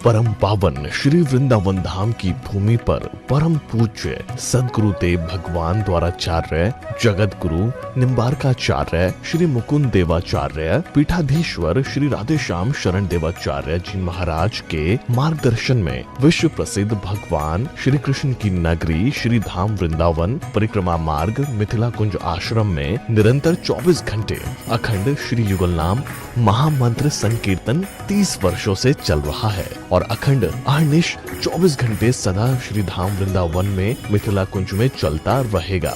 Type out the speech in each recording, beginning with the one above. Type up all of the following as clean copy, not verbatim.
परम पावन श्री वृंदावन धाम की भूमि पर परम पूज्य सदगुरुदेव भगवान द्वाराचार्य जगत गुरु निम्बारकाचार्य श्री मुकुंद देवाचार्य पीठाधीश्वर श्री राधेश्याम शरण देवाचार्य जी महाराज के मार्गदर्शन में विश्व प्रसिद्ध भगवान श्री कृष्ण की नगरी श्री धाम वृंदावन परिक्रमा मार्ग मिथिला कुंज आश्रम में निरंतर 24 घंटे अखंड श्री युगल नाम महामंत्र संकीर्तन 30 वर्षों से चल रहा है और अखंड अहर्निश 24 घंटे सदा श्री धाम वृंदावन में मिथिला कुंज में चलता रहेगा।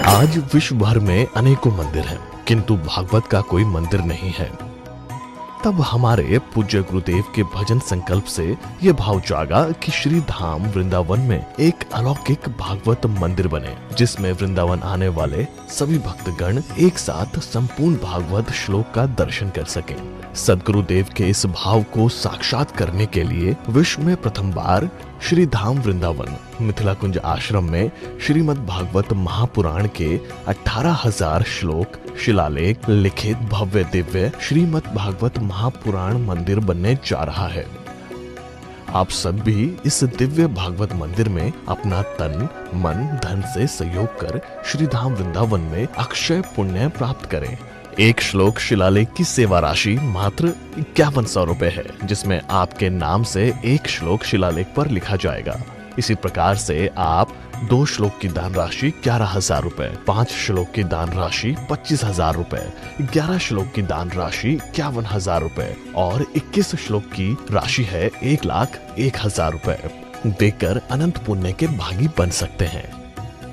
आज विश्व भर में अनेकों मंदिर हैं, किंतु भागवत का कोई मंदिर नहीं है। तब हमारे पूज्य गुरुदेव के भजन संकल्प से यह भाव जागा कि श्री धाम वृंदावन में एक अलौकिक भागवत मंदिर बने, जिसमें वृंदावन आने वाले सभी भक्तगण एक साथ संपूर्ण भागवत श्लोक का दर्शन कर सकें। सदगुरुदेव के इस भाव को साक्षात करने के लिए विश्व में प्रथम बार श्री धाम वृंदावन मिथिला कुंज आश्रम में श्रीमद् भागवत महापुराण के 18,000 श्लोक शिलालेख लिखित भव्य दिव्य श्रीमद् भागवत महापुराण मंदिर बनने जा रहा है। आप सब भी इस दिव्य भागवत मंदिर में अपना तन मन धन से सहयोग कर श्री धाम वृंदावन में अक्षय पुण्य प्राप्त करें। एक श्लोक शिलालेख की सेवा राशि मात्र 5100 रुपए है, जिसमें आपके नाम से एक श्लोक शिलालेख पर लिखा जाएगा। इसी प्रकार से आप 2 श्लोक की दान राशि 11,000 रुपए, 5 श्लोक की दान राशि 25,000 रुपए, 11 श्लोक की दान राशि 51,000 रुपए और 21 श्लोक की राशि है 1,01,000 रुपए देकर अनंत पुण्य के भागी बन सकते हैं।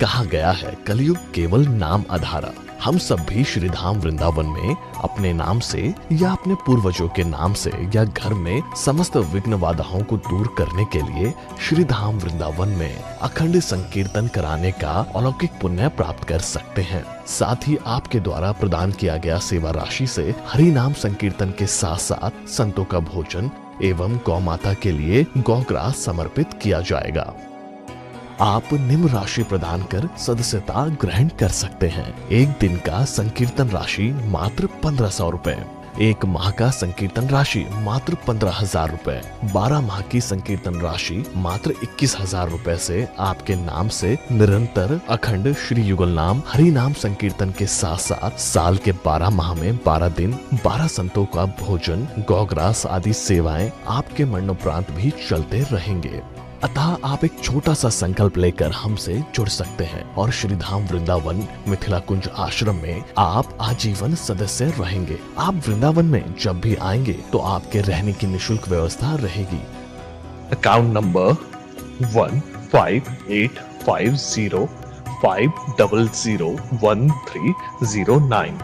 कहा गया है कलयुग केवल नाम आधारा। हम सब भी श्री धाम वृंदावन में अपने नाम से या अपने पूर्वजों के नाम से या घर में समस्त विघ्न बाधाओं को दूर करने के लिए श्री धाम वृंदावन में अखंड संकीर्तन कराने का अलौकिक पुण्य प्राप्त कर सकते हैं। साथ ही आपके द्वारा प्रदान किया गया सेवा राशि से हरि नाम संकीर्तन के साथ साथ संतों का भोजन एवं गौ माता के लिए गौग्रास समर्पित किया जाएगा। आप निम्न राशि प्रदान कर सदस्यता ग्रहण कर सकते हैं। एक दिन का संकीर्तन राशि मात्र 1,500 रुपए, एक माह का संकीर्तन राशि मात्र 15,000 रुपए, 12 माह की संकीर्तन राशि मात्र 21,000 रुपए से आपके नाम से निरंतर अखंड श्री युगल नाम हरि नाम संकीर्तन के साथ साथ साल के 12 माह में 12 दिन 12 संतों का भोजन गौग्रास आदि सेवाएं आपके मरणोपरांत भी चलते रहेंगे। अतः आप एक छोटा सा संकल्प लेकर हमसे जुड़ सकते हैं और श्री धाम वृंदावन मिथिला कुंज आश्रम में आप आजीवन सदस्य रहेंगे। आप वृंदावन में जब भी आएंगे तो आपके रहने की निशुल्क व्यवस्था रहेगी। Account number 15850501309।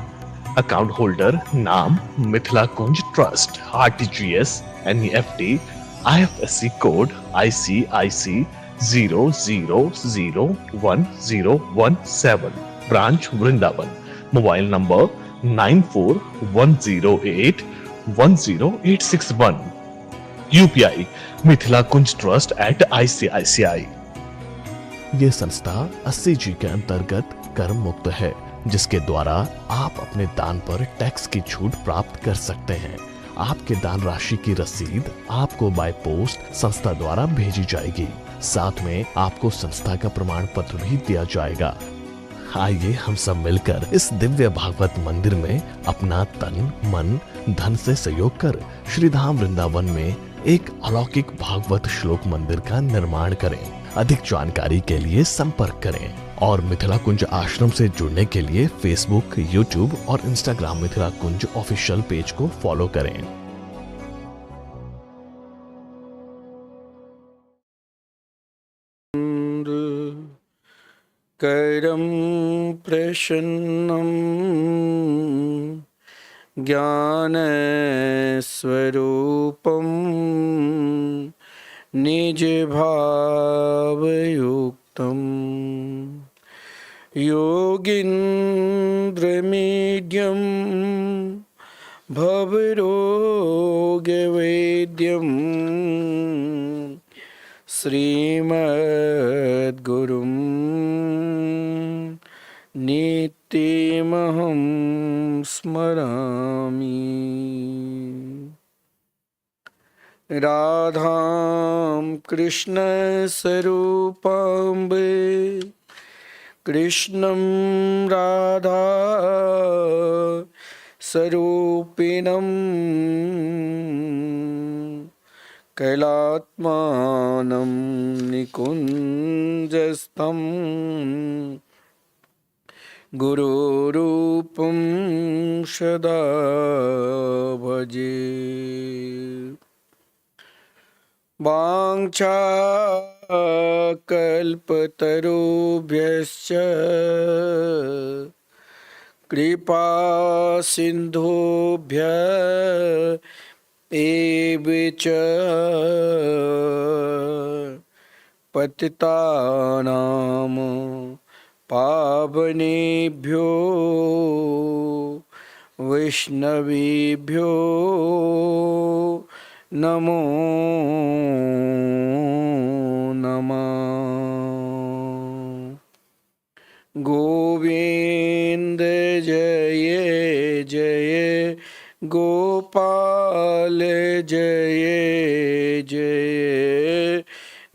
अकाउंट होल्डर नाम Mithila Kunj trust, RTGS NEFT IFSC code ICIC 00010117, branch Vrindavan. Mobile number 9410810861। UPI Mithila Kunj trust @ICICI। ये संस्था 80G के अंतर्गत कर मुक्त है, जिसके द्वारा आप अपने दान पर टैक्स की छूट प्राप्त कर सकते हैं। आपके दान राशि की रसीद आपको बाय पोस्ट संस्था द्वारा भेजी जाएगी। साथ में आपको संस्था का प्रमाण पत्र भी दिया जाएगा। आइए हम सब मिलकर इस दिव्य भागवत मंदिर में अपना तन मन धन से सहयोग कर श्री धाम वृंदावन में एक अलौकिक भागवत श्लोक मंदिर का निर्माण करें। अधिक जानकारी के लिए संपर्क करें और मिथिला कुंज आश्रम से जुड़ने के लिए फेसबुक, यूट्यूब और इंस्टाग्राम मिथिला कुंज ऑफिशियल पेज को फॉलो करें। करं प्रसन्नं ज्ञानस्वरूपं निजभावयुक्तं योगीन्द्रमीड्यं भवरोगवेद्यं श्रीमद्गुरुं नित्यमहं स्मरामि। राधां कृष्णस्वरूपाम्बे कृष्णं राधा स्वरूपिणं कैलात्मानं निकुञ्जस्थं गुरुरूपं सदा भजे। वाञ्छाकल्पतरुभ्यश्च कृपा सिन्धुभ्य एव च पतितानां पावनेभ्यो वैष्णवेभ्यो नमो नमः। गोविंद जय जय गोपाल जय जय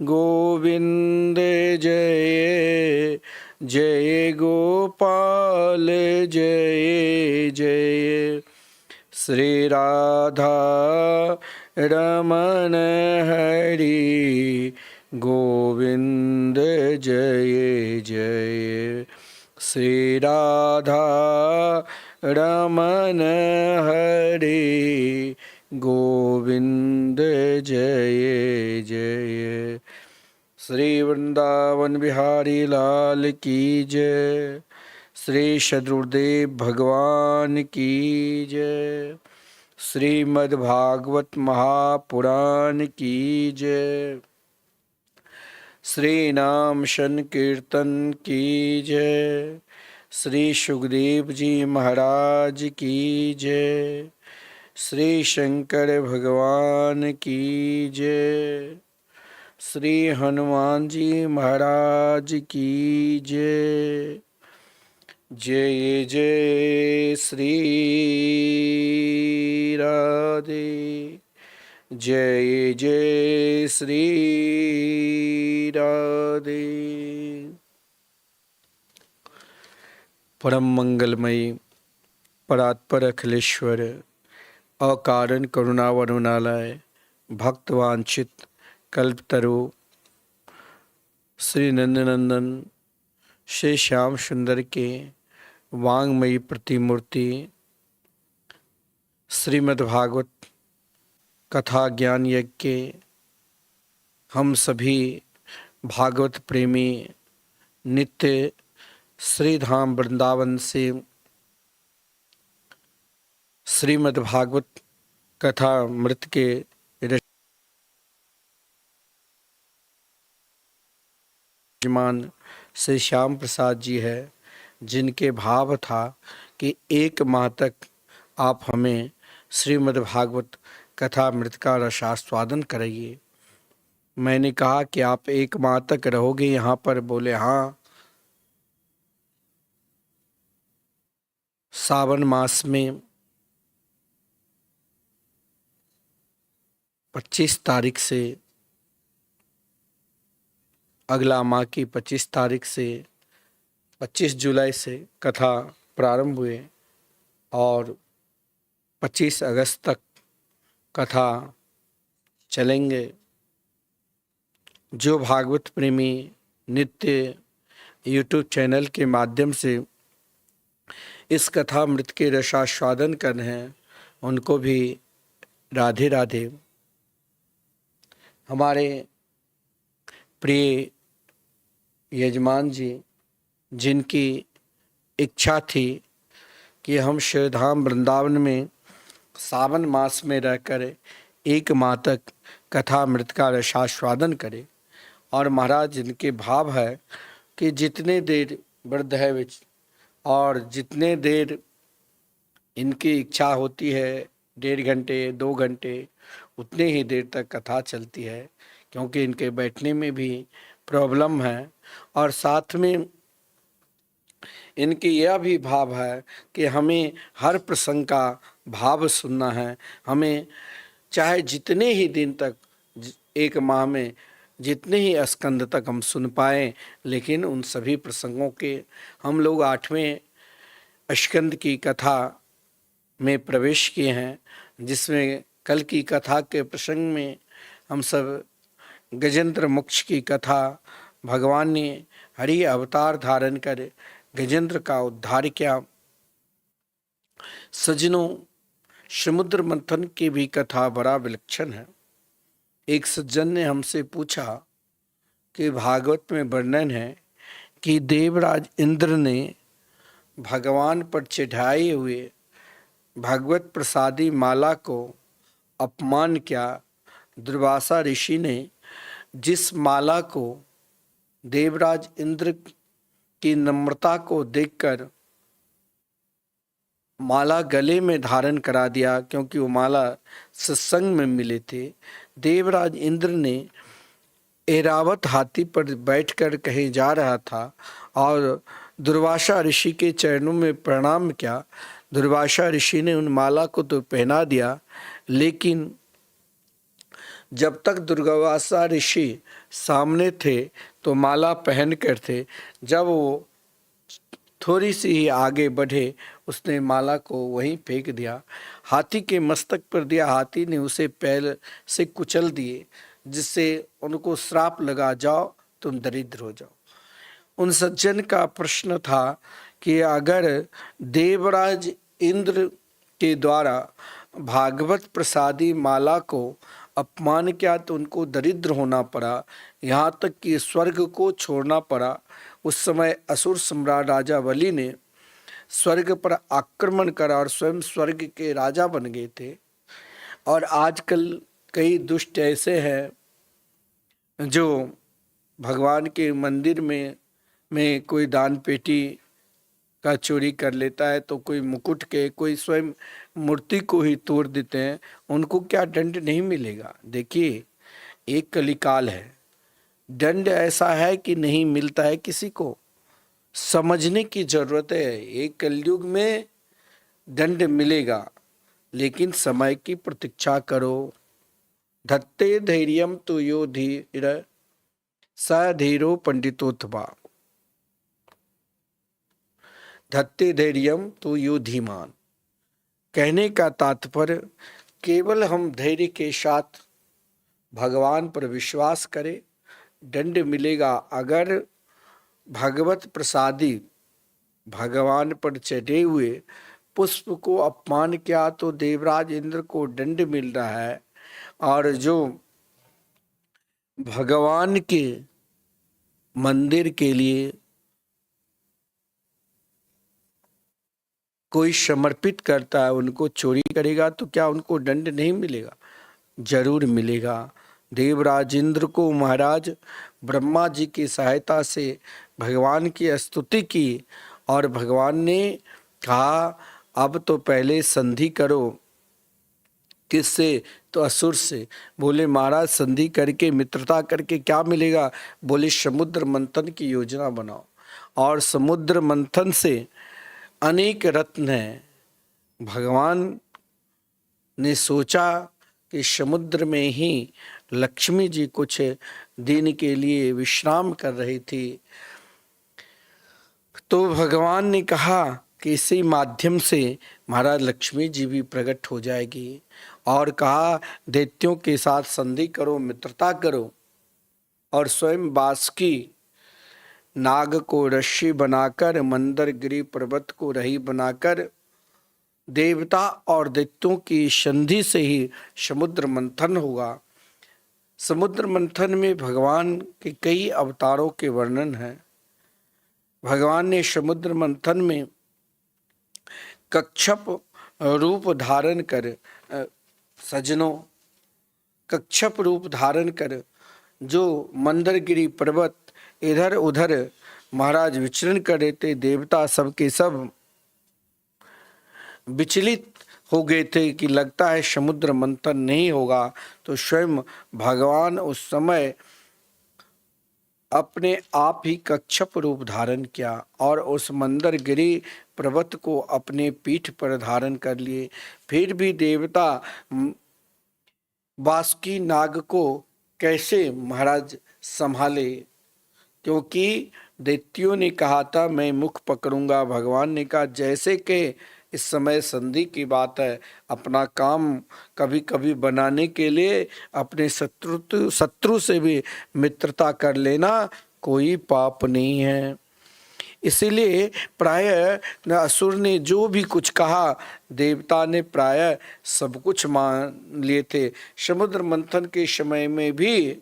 गोविंद जय जय गोपाल जय जय श्री राधा रमण हरि गोविंद जय जय श्री राधा रमण हरि गोविंद जय जय। श्री वृंदावन बिहारी लाल की जय। श्री सद्गुरुदेव भगवान की जय। श्रीमद्भागवत महापुराण की जय। श्री नाम संकीर्तन की जय। श्री सुखदेव जी महाराज की जय। श्री शंकर भगवान की जय। श्री हनुमान जी महाराज की जय। जय जय श्री राधे। जय जय श्री राधे। परम मंगलमयी परात्पर अखिलेश्वर अकारण करुणा वरुणालय भक्तवांछित कल्पतरु श्री नंदनंदन श्री श्याम सुंदर के वांगमयी प्रतिमूर्ति श्रीमद्भागवत कथा ज्ञान यज्ञ के हम सभी भागवत प्रेमी नित्य श्री धाम वृंदावन से श्रीमद्भागवत कथा मृत के यजमान श्री श्याम प्रसाद जी है, जिनके भाव था कि 1 माह तक आप हमें श्रीमद्भागवत कथा मृत का रसास्वादन कराइए। मैंने कहा कि आप 1 माह तक रहोगे यहाँ पर? बोले हाँ। सावन मास में 25 तारीख से, अगला माह की 25 तारीख से 25 जुलाई से कथा प्रारंभ हुए और 25 अगस्त तक कथा चलेंगे। जो भागवत प्रेमी नित्य YouTube चैनल के माध्यम से इस कथा मृत के रसास्वादन कर रहे हैं, उनको भी राधे राधे। हमारे प्रिय यजमान जी, जिनकी इच्छा थी कि हम श्रीधाम वृंदावन में सावन मास में रहकर 1 माह तक कथा मृत का रसास्वादन करें, और महाराज जिनके भाव है कि जितने देर वृद्ध है और जितने देर इनकी इच्छा होती है, 1.5 घंटे 2 घंटे, उतने ही देर तक कथा चलती है, क्योंकि इनके बैठने में भी प्रॉब्लम है। और साथ में इनकी यह भी भाव है कि हमें हर प्रसंग का भाव सुनना है, हमें चाहे जितने ही दिन तक, एक माह में जितने ही स्कंद तक हम सुन पाए, लेकिन उन सभी प्रसंगों के हम लोग 8वें स्कंद की कथा में प्रवेश किए हैं, जिसमें कल की कथा के प्रसंग में हम सब गजेंद्र मोक्ष की कथा, भगवान ने हरि अवतार धारण कर गजेंद्र का उद्धार किया। सज्जनों, समुद्र मंथन की भी कथा बड़ा विलक्षण है। एक सज्जन ने हमसे पूछा कि भागवत में वर्णन है कि देवराज इंद्र ने भगवान पर चढ़ाए हुए भगवत प्रसादी माला को अपमान किया। दुर्वासा ऋषि ने जिस माला को देवराज इंद्र की नम्रता को देखकर माला गले में धारण करा दिया, क्योंकि वो माला सत्संग में मिले थे। देवराज इंद्र ने ऐरावत हाथी पर बैठकर कहीं जा रहा था और दुर्वासा ऋषि के चरणों में प्रणाम किया। दुर्वासा ऋषि ने उन माला को तो पहना दिया, लेकिन जब तक दुर्वासा ऋषि सामने थे तो माला पहन कर थे। जब वो थोड़ी सी ही आगे बढ़े, उसने माला को वहीं फेंक दिया, हाथी के मस्तक पर दिया। हाथी ने उसे पैर से कुचल दिए, जिससे उनको श्राप लगा, जाओ तुम दरिद्र हो जाओ। उन सज्जन का प्रश्न था कि अगर देवराज इंद्र के द्वारा भागवत प्रसादी माला को अपमान किया तो उनको दरिद्र होना पड़ा, यहाँ तक कि स्वर्ग को छोड़ना पड़ा। उस समय असुर सम्राट राजा बलि ने स्वर्ग पर आक्रमण करा और स्वयं स्वर्ग के राजा बन गए थे। और आजकल कई दुष्ट ऐसे हैं जो भगवान के मंदिर में कोई दान पेटी का चोरी कर लेता है, तो कोई मुकुट के, कोई स्वयं मूर्ति को ही तोड़ देते हैं। उनको क्या दंड नहीं मिलेगा? देखिए, एक कलिकाल है, दंड ऐसा है कि नहीं मिलता है किसी को। समझने की जरूरत है। एक कलयुग में दंड मिलेगा, लेकिन समय की प्रतीक्षा करो। धत्ते धैर्यम तो यो धीर स धीरो पंडितोत्वा, धत्ते धैर्यम तो यो धीमान। कहने का तात्पर्य, केवल हम धैर्य के साथ भगवान पर विश्वास करें, दंड मिलेगा। अगर भगवत प्रसादी भगवान पर चढ़े हुए पुष्प को अपमान किया तो देवराज इंद्र को दंड मिल रहा है, और जो भगवान के मंदिर के लिए कोई समर्पित करता है, उनको चोरी करेगा तो क्या उनको दंड नहीं मिलेगा? जरूर मिलेगा। देवराज इंद्र को महाराज ब्रह्मा जी की सहायता से भगवान की स्तुति की, और भगवान ने कहा अब तो पहले संधि करो। किससे? तो असुर से। बोले महाराज संधि करके, मित्रता करके क्या मिलेगा? बोले समुद्र मंथन की योजना बनाओ। और समुद्र मंथन से अनेक रत्न हैं। भगवान ने सोचा कि समुद्र में ही लक्ष्मी जी कुछ दिन के लिए विश्राम कर रही थी, तो भगवान ने कहा कि इसी माध्यम से महाराज लक्ष्मी जी भी प्रकट हो जाएगी, और कहा दैत्यों के साथ संधि करो, मित्रता करो। और स्वयं बासुकी नाग को रस्सी बनाकर, मंदरगिरी पर्वत को रही बनाकर, देवता और दैत्यों की संधि से ही समुद्र मंथन होगा। समुद्र मंथन में भगवान के कई अवतारों के वर्णन है। भगवान ने समुद्र मंथन में कच्छप रूप धारण कर, सज्जनों, कच्छप रूप धारण कर जो मंदरगिरी पर्वत इधर उधर महाराज विचरण कर रहे थे, देवता सब के सब विचलित हो गए थे कि लगता है समुद्र मंथन नहीं होगा। तो स्वयं भगवान उस समय अपने आप ही कच्छप रूप धारण किया और उस मंदरगिरी पर्वत को अपने पीठ पर धारण कर लिए। फिर भी देवता बासुकी नाग को कैसे महाराज संभाले, क्योंकि दैत्यों ने कहा था मैं मुख पकड़ूंगा। भगवान ने कहा जैसे कि इस समय संधि की बात है, अपना काम कभी कभी बनाने के लिए अपने शत्रु से भी मित्रता कर लेना कोई पाप नहीं है। इसीलिए प्राय असुर ने जो भी कुछ कहा, देवता ने प्राय सब कुछ मान लिए थे। समुद्र मंथन के समय में भी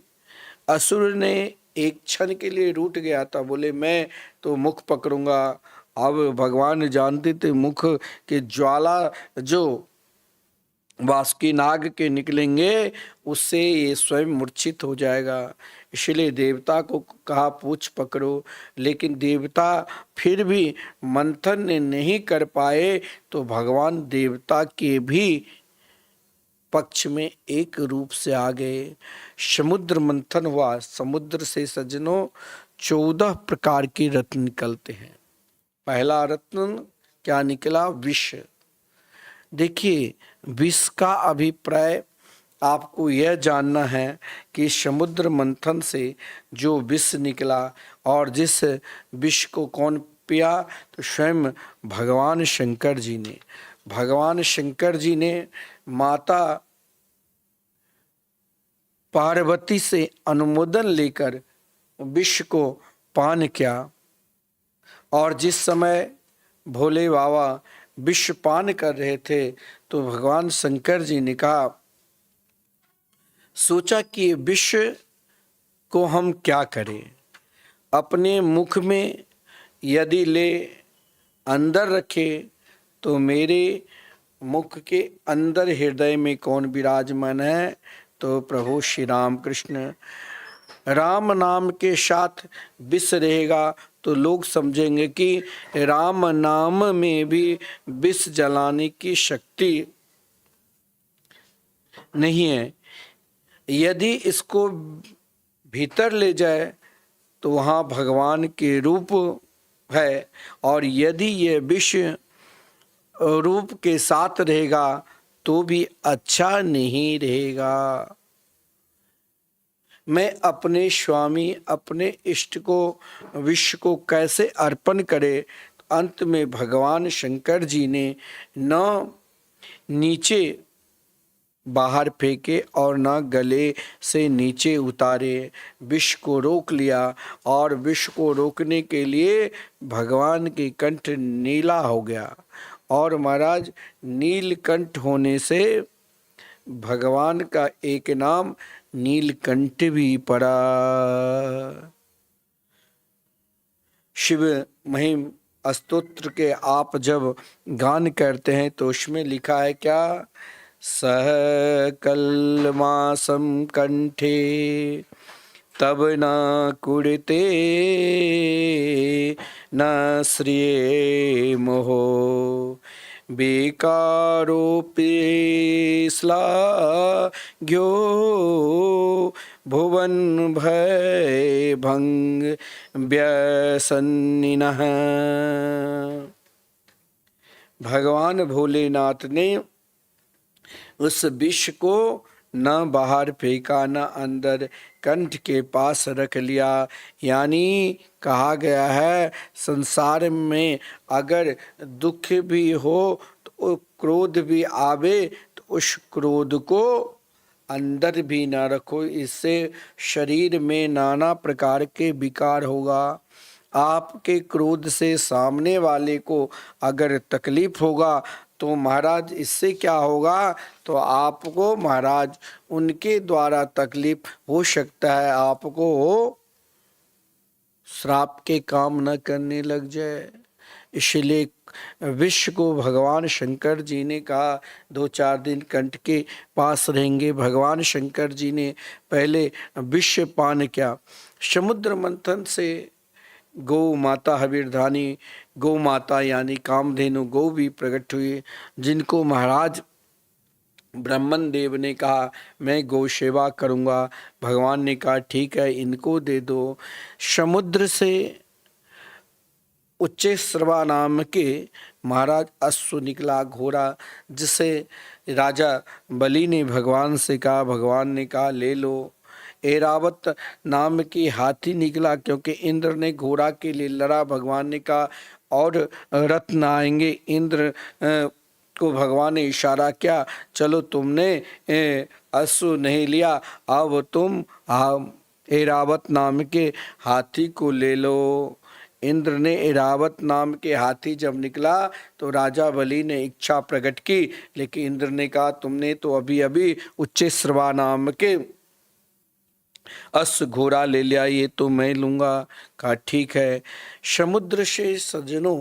असुर ने एक क्षण के लिए रूठ गया था, बोले मैं तो मुख पकड़ूंगा। अब भगवान जानते थे मुख के ज्वाला जो बासुकी नाग के निकलेंगे उससे ये स्वयं मूर्छित हो जाएगा। इसलिए देवता को कहा पूछ पकड़ो, लेकिन देवता फिर भी मंथन ने नहीं कर पाए, तो भगवान देवता के भी पक्ष में एक रूप से आ गए। समुद्र मंथन हुआ। समुद्र से सज्जनों 14 प्रकार के रत्न निकलते हैं। पहला रत्न क्या निकला? विष। देखिए, विष का अभिप्राय आपको यह जानना है कि समुद्र मंथन से जो विष निकला, और जिस विष को कौन पिया, तो स्वयं भगवान शंकर जी ने। भगवान शंकर जी ने माता पार्वती से अनुमोदन लेकर विष को पान किया, और जिस समय भोले बाबा विष पान कर रहे थे, तो भगवान शंकर जी ने कहा, सोचा कि विष को हम क्या करें। अपने मुख में यदि ले अंदर रखे, तो मेरे मुख के अंदर हृदय में कौन विराजमान है, तो प्रभु श्री राम कृष्ण। राम नाम के साथ विष रहेगा तो लोग समझेंगे कि राम नाम में भी विष जलाने की शक्ति नहीं है। यदि इसको भीतर ले जाए तो वहाँ भगवान के रूप है, और यदि ये विष रूप के साथ रहेगा तो भी अच्छा नहीं रहेगा। मैं अपने स्वामी अपने इष्ट को विष को कैसे अर्पण करे। तो अंत में भगवान शंकर जी ने न नीचे बाहर फेंके और न गले से नीचे उतारे, विष को रोक लिया। और विष को रोकने के लिए भगवान की कंठ नीला हो गया, और महाराज नीलकंठ होने से भगवान का एक नाम नीलकंठ भी पड़ा। शिव महिम स्तोत्र के आप जब गान करते हैं तो उसमें लिखा है क्या? सह कलमासम कंठे तब न कुड़ते न श्रिये मोहो बेकारोपे श्लाघ्यो भुवन भय भंग व्यसन्निनः। भगवान भोलेनाथ ने उस विष को न बाहर फेंका न अंदर, कंठ के पास रख लिया। यानी कहा गया है संसार में अगर दुख भी हो तो क्रोध भी आवे तो उस क्रोध को अंदर भी ना रखो, इससे शरीर में नाना प्रकार के विकार होगा। आपके क्रोध से सामने वाले को अगर तकलीफ होगा तो महाराज इससे क्या होगा, तो आपको महाराज उनके द्वारा तकलीफ हो सकता है, आपको श्राप के काम न करने लग जाए। इसलिए विष को भगवान शंकर जी ने कहा 2-4 दिन कंठ के पास रहेंगे। भगवान शंकर जी ने पहले विष पान किया। समुद्र मंथन से गौ माता हविर्धानी गौ माता यानी कामधेनु गौ भी प्रकट हुई, जिनको महाराज ब्रह्मन देव ने कहा मैं गौ सेवा करूँगा। भगवान ने कहा ठीक है इनको दे दो। समुद्र से उच्चैःश्रवा नाम के महाराज अश्व निकला घोड़ा, जिसे राजा बलि ने भगवान से कहा। भगवान ने कहा ले लो। ऐरावत नाम की हाथी निकला, क्योंकि इंद्र ने घोड़ा के लिए लड़ा। भगवान ने कहा और रत्न आएंगे। इंद्र को भगवान ने इशारा किया, चलो तुमने अश्व नहीं लिया, अब तुम ऐरावत नाम के हाथी को ले लो। इंद्र ने ऐरावत नाम के हाथी जब निकला तो राजा बलि ने इच्छा प्रकट की, लेकिन इंद्र ने कहा तुमने तो अभी अभी उच्चैःश्रवा नाम के अश्व घोड़ा ले लिया, ये तो मैं लूंगा। कहा ठीक है। समुद्र से सज्जनों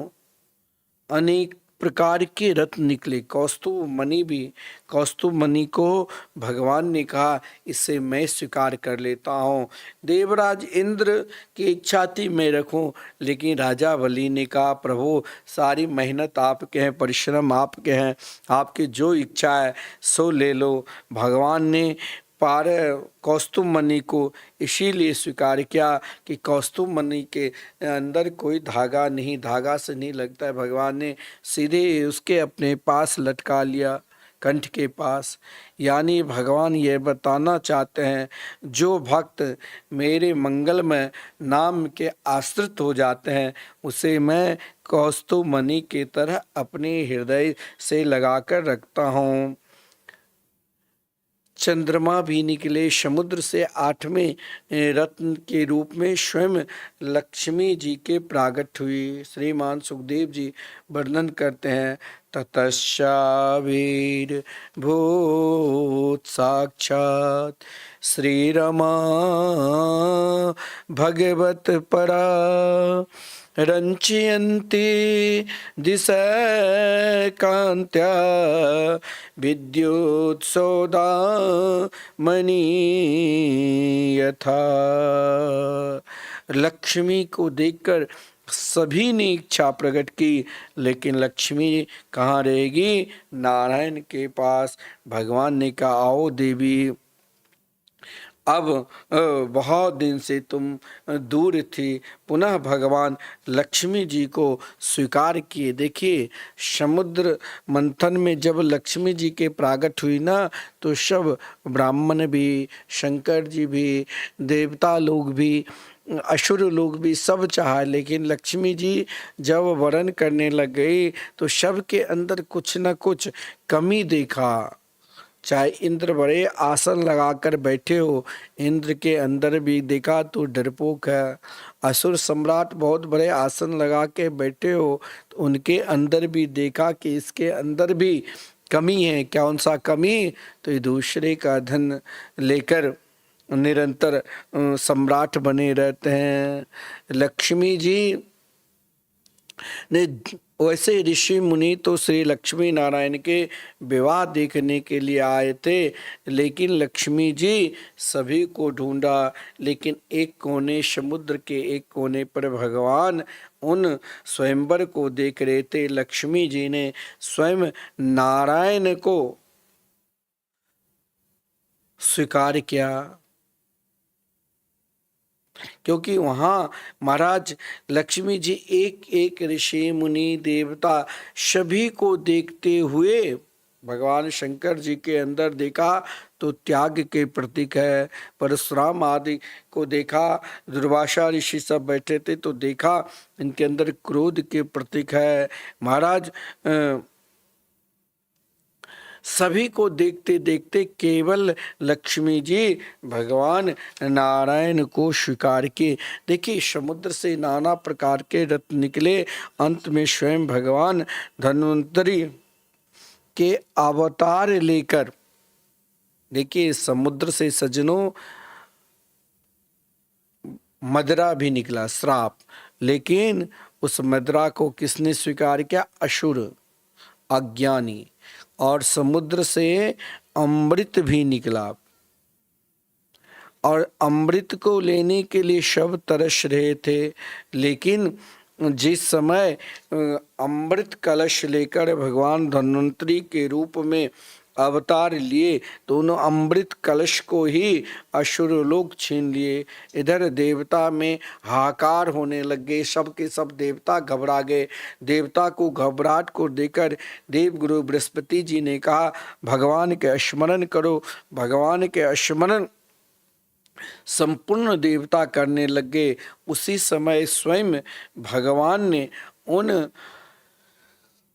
अनेक प्रकार के रत्न निकले। कौस्तुभ मणि भी, कौस्तुभ मणि को भगवान ने कहा इसे मैं स्वीकार कर लेता हूँ। देवराज इंद्र की इच्छा थी मैं रखूं, लेकिन राजा बलि ने कहा प्रभु सारी मेहनत आपके हैं, परिश्रम आपके हैं, आपकी जो इच्छा है सो ले लो। भगवान ने कौस्तुभ मणि को इसीलिए स्वीकार किया कि कौस्तुभ मणि के अंदर कोई धागा नहीं, धागा से नहीं लगता है। भगवान ने सीधे उसके अपने पास लटका लिया, कंठ के पास। यानी भगवान ये बताना चाहते हैं जो भक्त मेरे मंगलमय नाम के आश्रित हो जाते हैं उसे मैं कौस्तुभ मणि की तरह अपने हृदय से लगाकर रखता हूँ। चंद्रमा भी निकले समुद्र से। आठवें रत्न के रूप में स्वयं लक्ष्मी जी के प्रागट हुई। श्रीमान सुखदेव जी वर्णन करते हैं ततश्चावीर भूत साक्षात श्री रमा भगवत परा रंचयन्ति दिशा कांत्या विद्युत्सौदा मणि यथा। लक्ष्मी को देखकर सभी ने इच्छा प्रकट की, लेकिन लक्ष्मी कहाँ रहेगी? नारायण के पास। भगवान ने कहा आओ देवी, अब बहुत दिन से तुम दूर थी, पुनः भगवान लक्ष्मी जी को स्वीकार किए। देखिए समुद्र मंथन में जब लक्ष्मी जी के प्रागट हुई ना, तो सब ब्राह्मण भी, शंकर जी भी, देवता लोग भी, असुर लोग भी सब चाहा, लेकिन लक्ष्मी जी जब वरण करने लग गई तो सबके अंदर कुछ न कुछ कमी देखा। चाहे इंद्र बड़े आसन लगाकर बैठे हो, इंद्र के अंदर भी देखा तो डरपोक है। असुर सम्राट बहुत बड़े आसन लगा के बैठे हो तो उनके अंदर भी देखा कि इसके अंदर भी कमी है। क्या उनसा कमी? तो ये दूसरे का धन लेकर निरंतर सम्राट बने रहते हैं। लक्ष्मी जी ने वैसे ऋषि मुनि तो श्री लक्ष्मी नारायण के विवाह देखने के लिए आए थे, लेकिन लक्ष्मी जी सभी को ढूंढा, लेकिन एक कोने समुद्र के एक कोने पर भगवान उन स्वयंवर को देख रहे थे। लक्ष्मी जी ने स्वयं नारायण को स्वीकार किया, क्योंकि वहाँ महाराज लक्ष्मी जी एक एक ऋषि मुनि देवता सभी को देखते हुए भगवान शंकर जी के अंदर देखा तो त्याग के प्रतीक है। परशुराम आदि को देखा, दुर्वासा ऋषि सब बैठे थे तो देखा इनके अंदर क्रोध के प्रतीक है। महाराज सभी को देखते देखते केवल लक्ष्मी जी भगवान नारायण को स्वीकार किए। देखिए समुद्र से नाना प्रकार के रत्न निकले, अंत में स्वयं भगवान धन्वंतरी के अवतार लेकर, देखिए समुद्र से सज्जनों मदरा भी निकला, श्राप, लेकिन उस मदरा को किसने स्वीकार किया? असुर, अज्ञानी। और समुद्र से अमृत भी निकला, और अमृत को लेने के लिए सब तरस रहे थे, लेकिन जिस समय अमृत कलश लेकर भगवान धन्वंतरी के रूप में अवतार लिए तो उन अमृत कलश को ही असुर लोग छीन लिए। इधर देवता में हाहाकार होने लग गए, सब के सब देवता घबरा गए। देवता को घबराहट को देकर देव गुरु बृहस्पति जी ने कहा भगवान के स्मरण करो। भगवान के स्मरण संपूर्ण देवता करने लगे। उसी समय स्वयं भगवान ने उन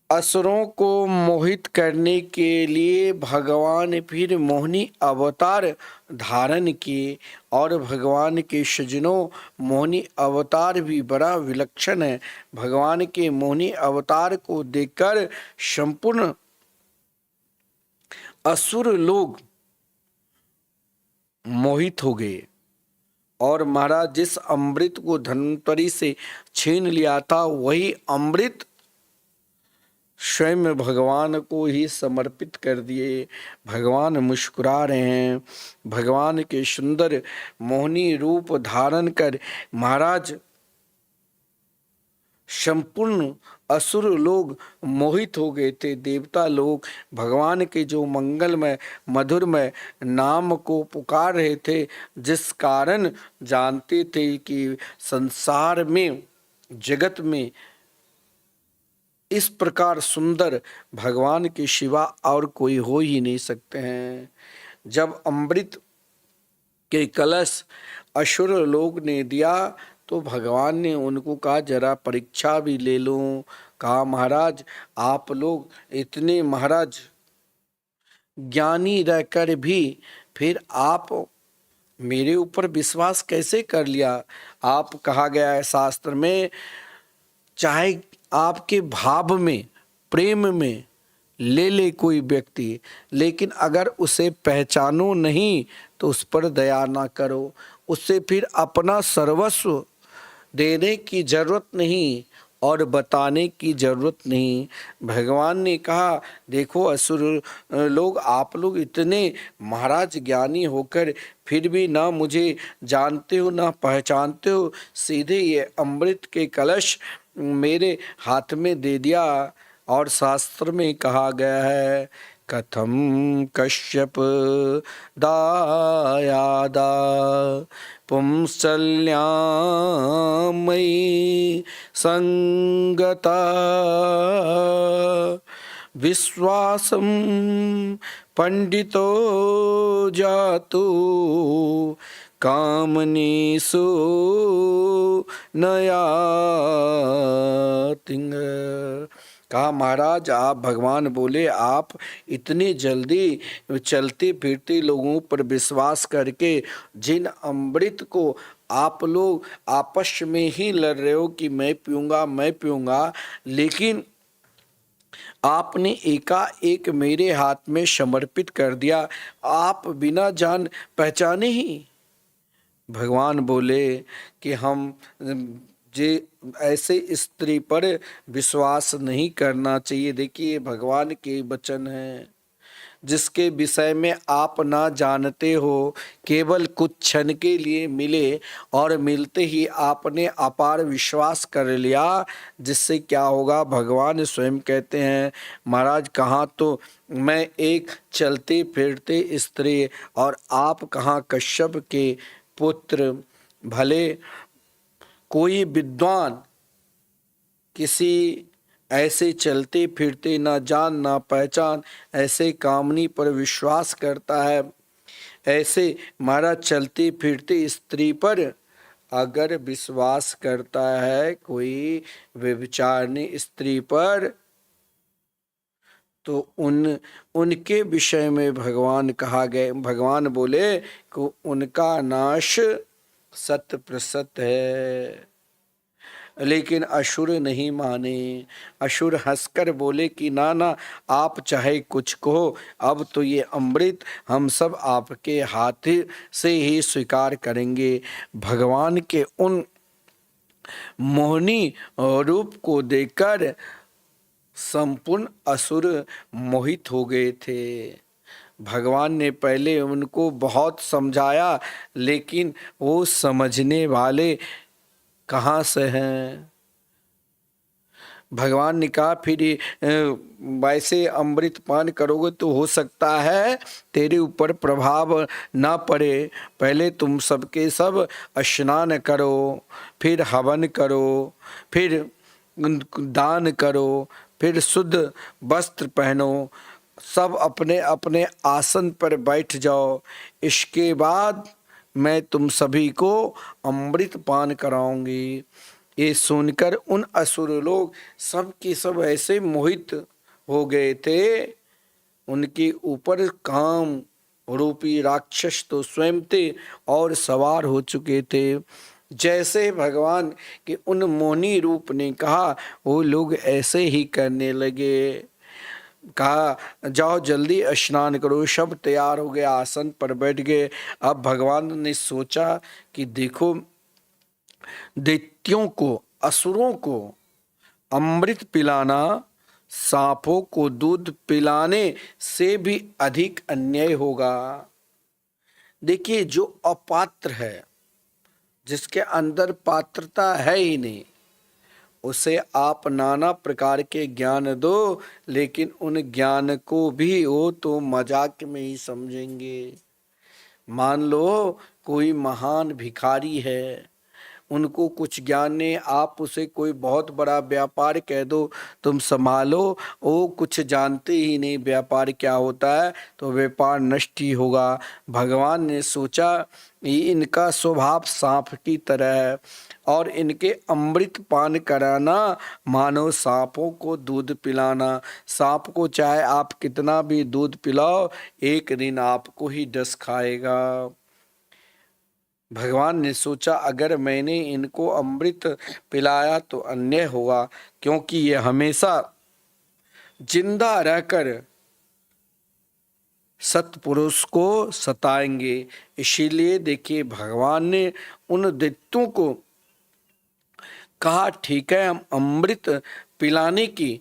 असुरों को मोहित करने के लिए भगवान फिर मोहिनी अवतार धारण किए। और भगवान के सज्जनों, मोहिनी अवतार भी बड़ा विलक्षण है। भगवान के मोहिनी अवतार को देखकर संपूर्ण असुर लोग मोहित हो गए। और महाराज जिस अमृत को धन्वंतरि से छीन लिया था वही अमृत स्वयं भगवान को ही समर्पित कर दिए। भगवान मुस्कुरा रहे हैं। भगवान के सुंदर मोहिनी रूप धारण कर महाराज संपूर्ण असुर लोग मोहित हो गए थे। देवता लोग भगवान के जो मंगलमय मधुरमय नाम को पुकार रहे थे, जिस कारण जानते थे कि संसार में जगत में इस प्रकार सुंदर भगवान के सिवा और कोई हो ही नहीं सकते हैं। जब अमृत के कलश असुर लोग ने दिया तो भगवान ने उनको कहा जरा परीक्षा भी ले लूं। कहा महाराज आप लोग इतने महाराज ज्ञानी रहकर भी फिर आप मेरे ऊपर विश्वास कैसे कर लिया। आप कहा गया है शास्त्र में, चाहे आपके भाव में प्रेम में ले ले कोई व्यक्ति, लेकिन अगर उसे पहचानो नहीं तो उस पर दया ना करो। उससे फिर अपना सर्वस्व देने की जरूरत नहीं और बताने की जरूरत नहीं। भगवान ने कहा देखो असुर लोग, आप लोग इतने महाराज ज्ञानी होकर फिर भी ना मुझे जानते हो ना पहचानते हो, सीधे ये अमृत के कलश मेरे हाथ में दे दिया। और शास्त्र में कहा गया है कथम कश्यप दायादा पुंसल्यामयि संगता विश्वासम पंडितो जातु कामनीसु नया तिंग। कहा महाराज आप भगवान बोले आप इतनी जल्दी चलते फिरते लोगों पर विश्वास करके जिन अमृत को आप लोग आपस में ही लड़ रहे हो कि मैं पीऊंगा, लेकिन आपने एकाएक मेरे हाथ में समर्पित कर दिया, आप बिना जान पहचाने ही। भगवान बोले कि हम जे ऐसे स्त्री पर विश्वास नहीं करना चाहिए। देखिए भगवान के वचन हैं जिसके विषय में आप ना जानते हो, केवल कुछ क्षण के लिए मिले और मिलते ही आपने अपार विश्वास कर लिया, जिससे क्या होगा भगवान स्वयं कहते हैं महाराज कहाँ तो मैं एक चलते फिरते स्त्री और आप कहाँ कश्यप के पुत्र। भले कोई विद्वान किसी ऐसे चलते फिरते ना जान ना पहचान ऐसे कामनी पर विश्वास करता है, ऐसे महाराज चलते फिरते स्त्री पर अगर विश्वास करता है कोई व्यभिचारिणी स्त्री पर, तो उनके विषय में भगवान कहा गए, भगवान बोले कि उनका नाश सत प्रसत है। लेकिन असुर नहीं माने। असुर हंसकर बोले कि ना ना आप चाहे कुछ कहो, अब तो ये अमृत हम सब आपके हाथ से ही स्वीकार करेंगे। भगवान के उन मोहिनी रूप को देखकर संपूर्ण असुर मोहित हो गए थे। भगवान ने पहले उनको बहुत समझाया, लेकिन वो समझने वाले कहाँ से हैं। भगवान ने कहा फिर वैसे अमृत पान करोगे तो हो सकता है तेरे ऊपर प्रभाव ना पड़े। पहले तुम सबके सब स्नान करो, फिर हवन करो, फिर दान करो, फिर शुद्ध वस्त्र पहनो, सब अपने अपने आसन पर बैठ जाओ। इसके बाद मैं तुम सभी को अमृत पान कराऊंगी। ये सुनकर उन असुर लोग सब के सब ऐसे मोहित हो गए थे, उनके ऊपर काम रूपी राक्षस तो स्वयं थे और सवार हो चुके थे। जैसे भगवान के उन मोहिनी रूप ने कहा, वो लोग ऐसे ही करने लगे। कहा जाओ जल्दी स्नान करो। सब तैयार हो गए, आसन पर बैठ गए। अब भगवान ने सोचा कि देखो, दैत्यों को, असुरों को अमृत पिलाना सांपों को दूध पिलाने से भी अधिक अन्याय होगा। देखिए, जो अपात्र है, जिसके अंदर पात्रता है ही नहीं, उसे आप नाना प्रकार के ज्ञान दो, लेकिन उन ज्ञान को भी वो तो मजाक में ही समझेंगे। मान लो कोई महान भिखारी है, उनको कुछ ज्ञान नहीं, आप उसे कोई बहुत बड़ा व्यापार कह दो तुम संभालो, वो कुछ जानते ही नहीं व्यापार क्या होता है, तो व्यापार नष्ट ही होगा। भगवान ने सोचा ये इनका स्वभाव सांप की तरह है और इनके अमृत पान कराना मानो सांपों को दूध पिलाना। सांप को चाहे आप कितना भी दूध पिलाओ, एक दिन आपको ही डस खाएगा। भगवान ने सोचा अगर मैंने इनको अमृत पिलाया तो अन्याय होगा, क्योंकि ये हमेशा जिंदा रहकर सत्पुरुष को सताएंगे। इसीलिए देखिए, भगवान ने उन दैत्यों को कहा ठीक है, हम अमृत पिलाने की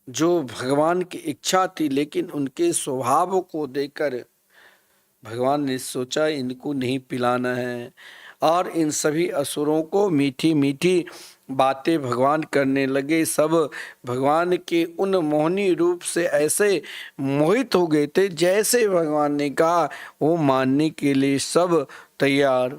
जो भगवान की इच्छा थी, लेकिन उनके स्वभाव को देखकर भगवान ने सोचा इनको नहीं पिलाना है। और इन सभी असुरों को मीठी मीठी बातें भगवान करने लगे। सब भगवान के उन मोहिनी रूप से ऐसे मोहित हो गए थे, जैसे भगवान ने कहा वो मानने के लिए सब तैयार।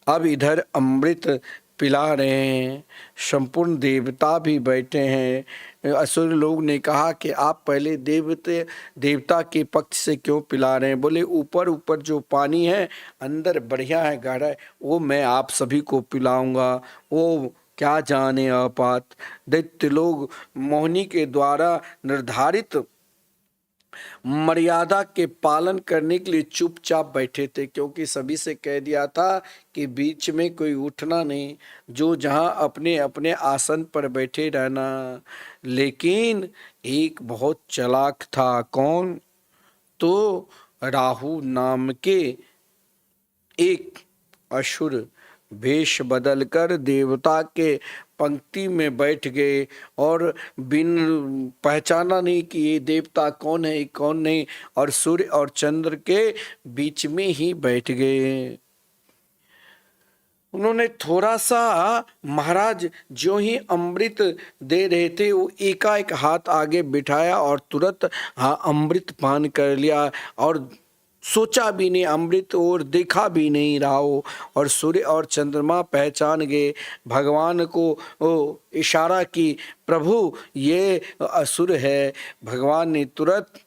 अब इधर अमृत पिला रहे हैं, संपूर्ण देवता भी बैठे हैं। असुर लोग ने कहा कि आप पहले देवता के पक्ष से क्यों पिला रहे हैं? बोले ऊपर ऊपर जो पानी है, अंदर बढ़िया है, गहरा है, वो मैं आप सभी को पिलाऊंगा। वो क्या जाने अपात। दैत्य लोग मोहिनी के द्वारा निर्धारित मर्यादा के पालन करने के लिए चुपचाप बैठे थे, क्योंकि सभी से कह दिया था कि बीच में कोई उठना नहीं, जो जहां अपने अपने आसन पर बैठे रहना। लेकिन एक बहुत चालाक था। कौन? तो राहु नाम के एक असुर वेश बदलकर देवता के पंक्ति में बैठ गए और बिन पहचाना नहीं कि ये देवता कौन है कौन नहीं, और सूर्य और चंद्र के बीच में ही बैठ गए। उन्होंने थोड़ा सा, महाराज जो ही अमृत दे रहे थे, वो एकाएक हाथ आगे बिठाया और तुरंत अमृत पान कर लिया, और सोचा भी नहीं, अमृत और देखा भी नहीं रहा हो। और सूर्य और चंद्रमा पहचान गए भगवान को, इशारा की प्रभु ये असुर है। भगवान ने तुरंत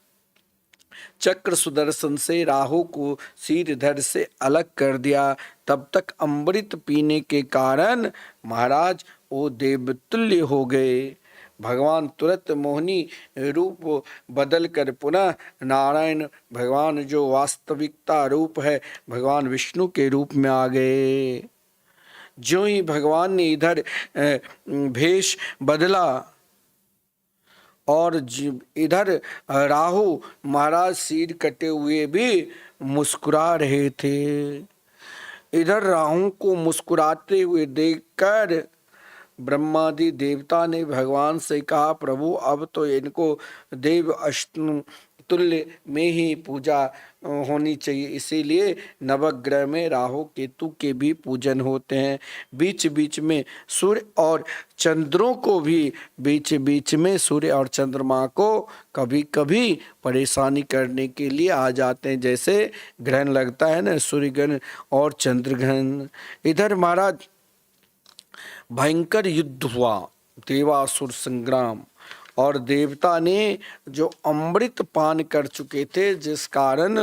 चक्र सुदर्शन से राहु को सिर धड़ से अलग कर दिया। तब तक अमृत पीने के कारण महाराज वो देवतुल्य हो गए। भगवान तुरंत मोहिनी रूप बदल कर पुनः नारायण भगवान जो वास्तविकता रूप है भगवान विष्णु के रूप में आ गए। जो ही भगवान ने इधर भेष बदला और इधर राहु महाराज सिर कटे हुए भी मुस्कुरा रहे थे। इधर राहु को मुस्कुराते हुए देखकर ब्रह्मादि देवता ने भगवान से कहा, प्रभु अब तो इनको देव तुल्य में ही पूजा होनी चाहिए। इसीलिए नवग्रह में राहु केतु के भी पूजन होते हैं। बीच बीच में सूर्य और चंद्रों को भी बीच बीच में सूर्य और चंद्रमा को कभी कभी परेशानी करने के लिए आ जाते हैं। जैसे ग्रहण लगता है ना, सूर्य ग्रहण और चंद्र ग्रहण। इधर महाराज भयंकर युद्ध हुआ, देवासुर संग्राम, और देवता ने जो अमृत पान कर चुके थे, जिस कारण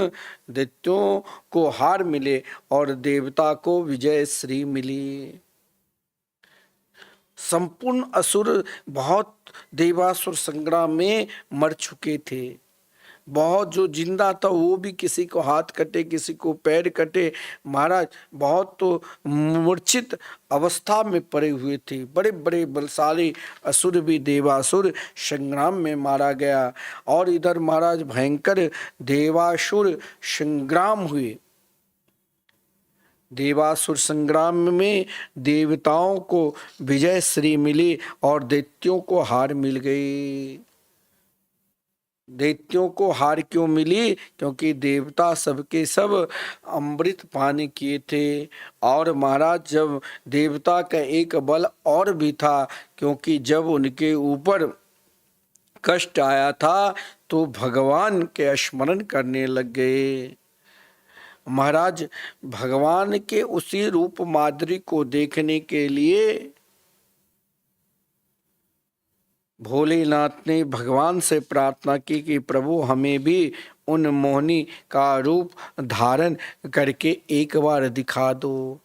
दैत्यों को हार मिले और देवता को विजय श्री मिली। संपूर्ण असुर बहुत देवासुर संग्राम में मर चुके थे। बहुत जो जिंदा था वो भी किसी को हाथ कटे, किसी को पैर कटे, महाराज बहुत तो मूर्छित अवस्था में पड़े हुए थे। बड़े बड़े बलशाली असुर भी देवासुर संग्राम में मारा गया। और इधर महाराज भयंकर देवासुर संग्राम हुए। देवासुर संग्राम में देवताओं को विजय श्री मिली और दैत्यों को हार मिल गई। दैत्यों को हार क्यों मिली? क्योंकि देवता सबके सब अमृत पान किए थे। और महाराज जब देवता का एक बल और भी था, क्योंकि जब उनके ऊपर कष्ट आया था तो भगवान के स्मरण करने लग गए। महाराज भगवान के उसी रूप माधुरी को देखने के लिए भोलेनाथ ने भगवान से प्रार्थना की कि प्रभु हमें भी उन मोहिनी का रूप धारण करके एक बार दिखा दो।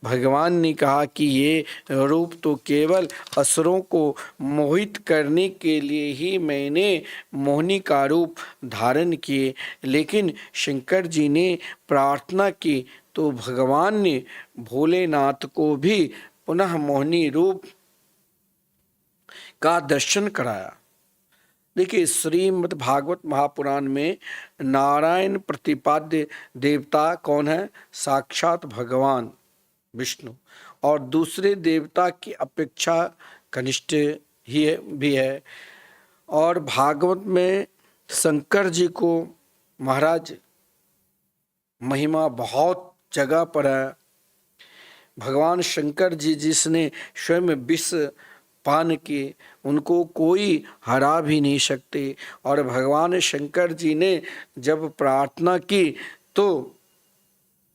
भगवान ने कहा कि ये रूप तो केवल असुरों को मोहित करने के लिए ही मैंने मोहिनी का रूप धारण किए। लेकिन शंकर जी ने प्रार्थना की तो भगवान ने भोलेनाथ को भी पुनः मोहिनी रूप का दर्शन कराया। देखिए, श्रीमद् भागवत महापुराण में नारायण प्रतिपाद्य देवता कौन है? साक्षात भगवान विष्णु, और दूसरे देवता की अपेक्षा कनिष्ठ ही भी है। और भागवत में शंकर जी को महाराज महिमा बहुत जगह पर है। भगवान शंकर जी जिसने स्वयं विष पान किए, उनको कोई हरा भी नहीं सकते। और भगवान शंकर जी ने जब प्रार्थना की तो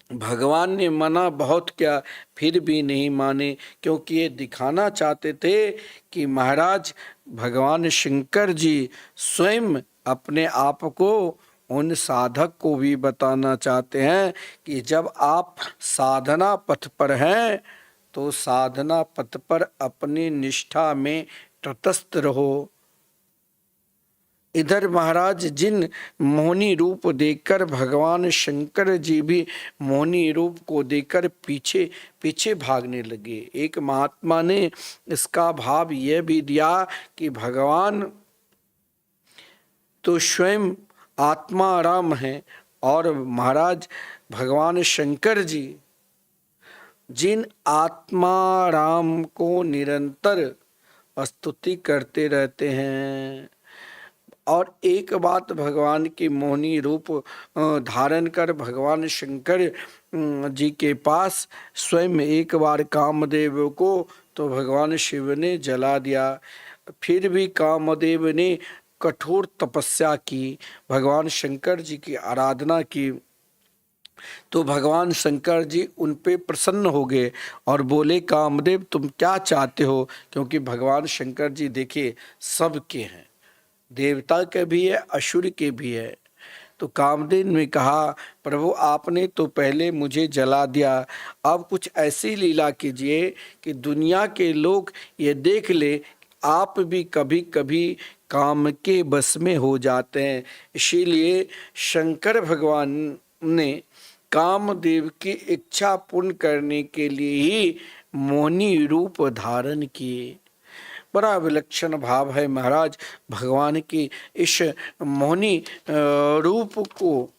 भगवान ने मना बहुत किया, फिर भी नहीं माने, क्योंकि ये दिखाना चाहते थे कि महाराज भगवान शंकर जी स्वयं अपने आप को उन साधक को भी बताना चाहते हैं कि जब आप साधना पथ पर हैं तो साधना पथ पर अपनी निष्ठा में तटस्थ रहो। इधर महाराज जिन मोहिनी रूप देखकर भगवान शंकर जी भी मोहिनी रूप को देखकर पीछे पीछे भागने लगे। एक महात्मा ने इसका भाव यह भी दिया कि भगवान तो स्वयं आत्मा राम है, और महाराज भगवान शंकर जी जिन आत्मा राम को निरंतर स्तुति करते रहते हैं। और एक बात, भगवान की मोहिनी रूप धारण कर भगवान शंकर जी के पास स्वयं एक बार कामदेव को तो भगवान शिव ने जला दिया। फिर भी कामदेव ने कठोर तपस्या की, भगवान शंकर जी की आराधना की, तो भगवान शंकर जी उन पे प्रसन्न हो गए और बोले, कामदेव तुम क्या चाहते हो? क्योंकि भगवान शंकर जी देखिए सबके हैं, देवता के भी है, असुर के भी है। तो कामदेव ने कहा, प्रभु आपने तो पहले मुझे जला दिया, अब कुछ ऐसी लीला कीजिए कि दुनिया के लोग ये देख ले आप भी कभी कभी काम के बस में हो जाते हैं। इसीलिए शंकर भगवान ने कामदेव की इच्छा पूर्ण करने के लिए ही मोहिनी रूप धारण किए। बड़ा विलक्षण भाव है महाराज भगवान की इस मोहिनी रूप को।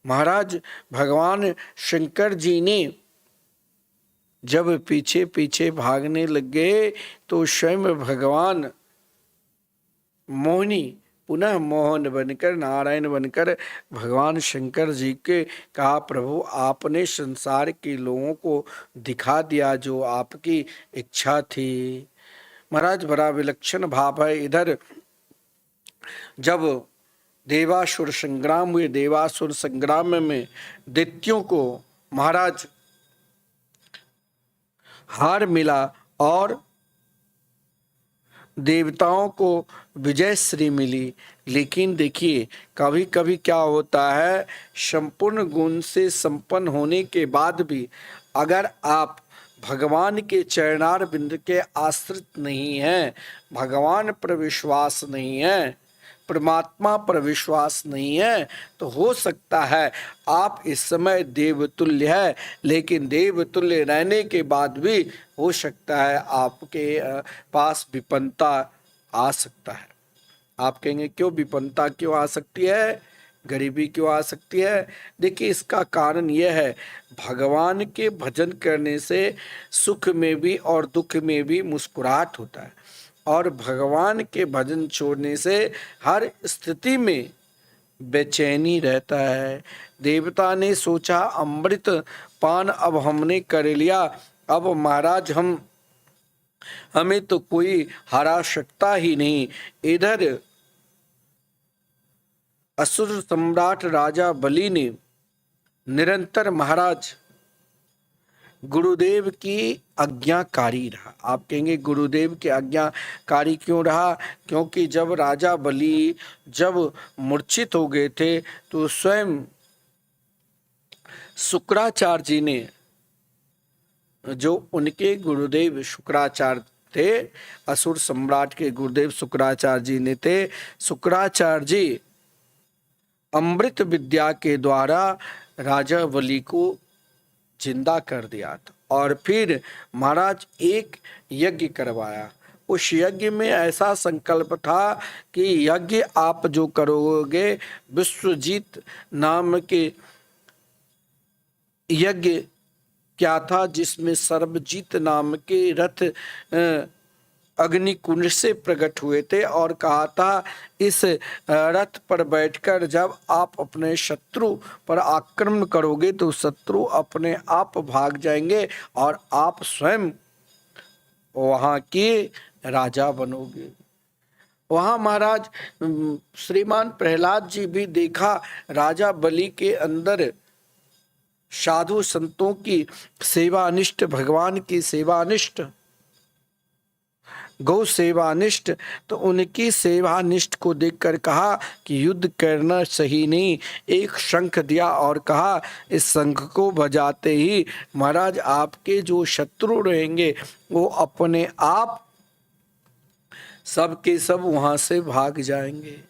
महाराज भगवान शंकर जी ने जब पीछे पीछे भागने लगे तो स्वयं भगवान मोहिनी पुनः मोहन बनकर, नारायण बनकर भगवान शंकर जी के कहा, प्रभु आपने संसार के लोगों को दिखा दिया जो आपकी इच्छा थी। महाराज बड़ा विलक्षण भाव है। इधर जब देवासुर संग्राम हुए, देवासुर संग्राम में दैत्यों को महाराज हार मिला और देवताओं को विजय श्री मिली। लेकिन देखिए कभी कभी क्या होता है, संपूर्ण गुण से संपन्न होने के बाद भी अगर आप भगवान के चरणार बिंद के आश्रित नहीं हैं, भगवान पर विश्वास नहीं है, परमात्मा पर विश्वास नहीं है, तो हो सकता है आप इस समय देवतुल्य है, लेकिन देवतुल्य रहने के बाद भी हो सकता है आपके पास विपन्नता आ सकता है। आप कहेंगे क्यों विपन्नता क्यों आ सकती है, गरीबी क्यों आ सकती है? देखिए इसका कारण यह है, भगवान के भजन करने से सुख में भी और दुख में भी मुस्कुराहट होता है, और भगवान के भजन छोड़ने से हर स्थिति में बेचैनी रहता है। देवता ने सोचा अमृत पान अब हमने कर लिया, अब महाराज हमें तो कोई हरा सकता ही नहीं। इधर असुर सम्राट राजा बलि ने निरंतर महाराज गुरुदेव की आज्ञाकारी रहा। आप कहेंगे गुरुदेव की आज्ञाकारी क्यों रहा? क्योंकि जब राजा बलि जब मूर्छित हो गए थे तो स्वयं शुक्राचार्य जी ने, जो उनके गुरुदेव शुक्राचार्य थे, असुर सम्राट के गुरुदेव शुक्राचार्य जी ने थे, शुक्राचार्य जी अमृत विद्या के द्वारा राजा बलि को जिंदा कर दिया था और फिर महाराज एक यज्ञ करवाया। उस यज्ञ में ऐसा संकल्प था कि यज्ञ आप जो करोगे, विश्वजीत नाम के यज्ञ क्या था, जिसमें सर्वजीत नाम के रथ अग्निकुंड से प्रकट हुए थे और कहा था इस रथ पर बैठकर जब आप अपने शत्रु पर आक्रमण करोगे तो शत्रु अपने आप भाग जाएंगे और आप स्वयं वहाँ के राजा बनोगे। वहाँ महाराज श्रीमान प्रहलाद जी भी देखा राजा बलि के अंदर साधु संतों की सेवानिष्ठ, भगवान की सेवानिष्ठ, गौ सेवानिष्ठ, तो उनकी सेवानिष्ठ को देखकर कहा कि युद्ध करना सही नहीं। एक शंख दिया और कहा इस शंख को बजाते ही महाराज आपके जो शत्रु रहेंगे वो अपने आप सब के सब वहां से भाग जाएंगे।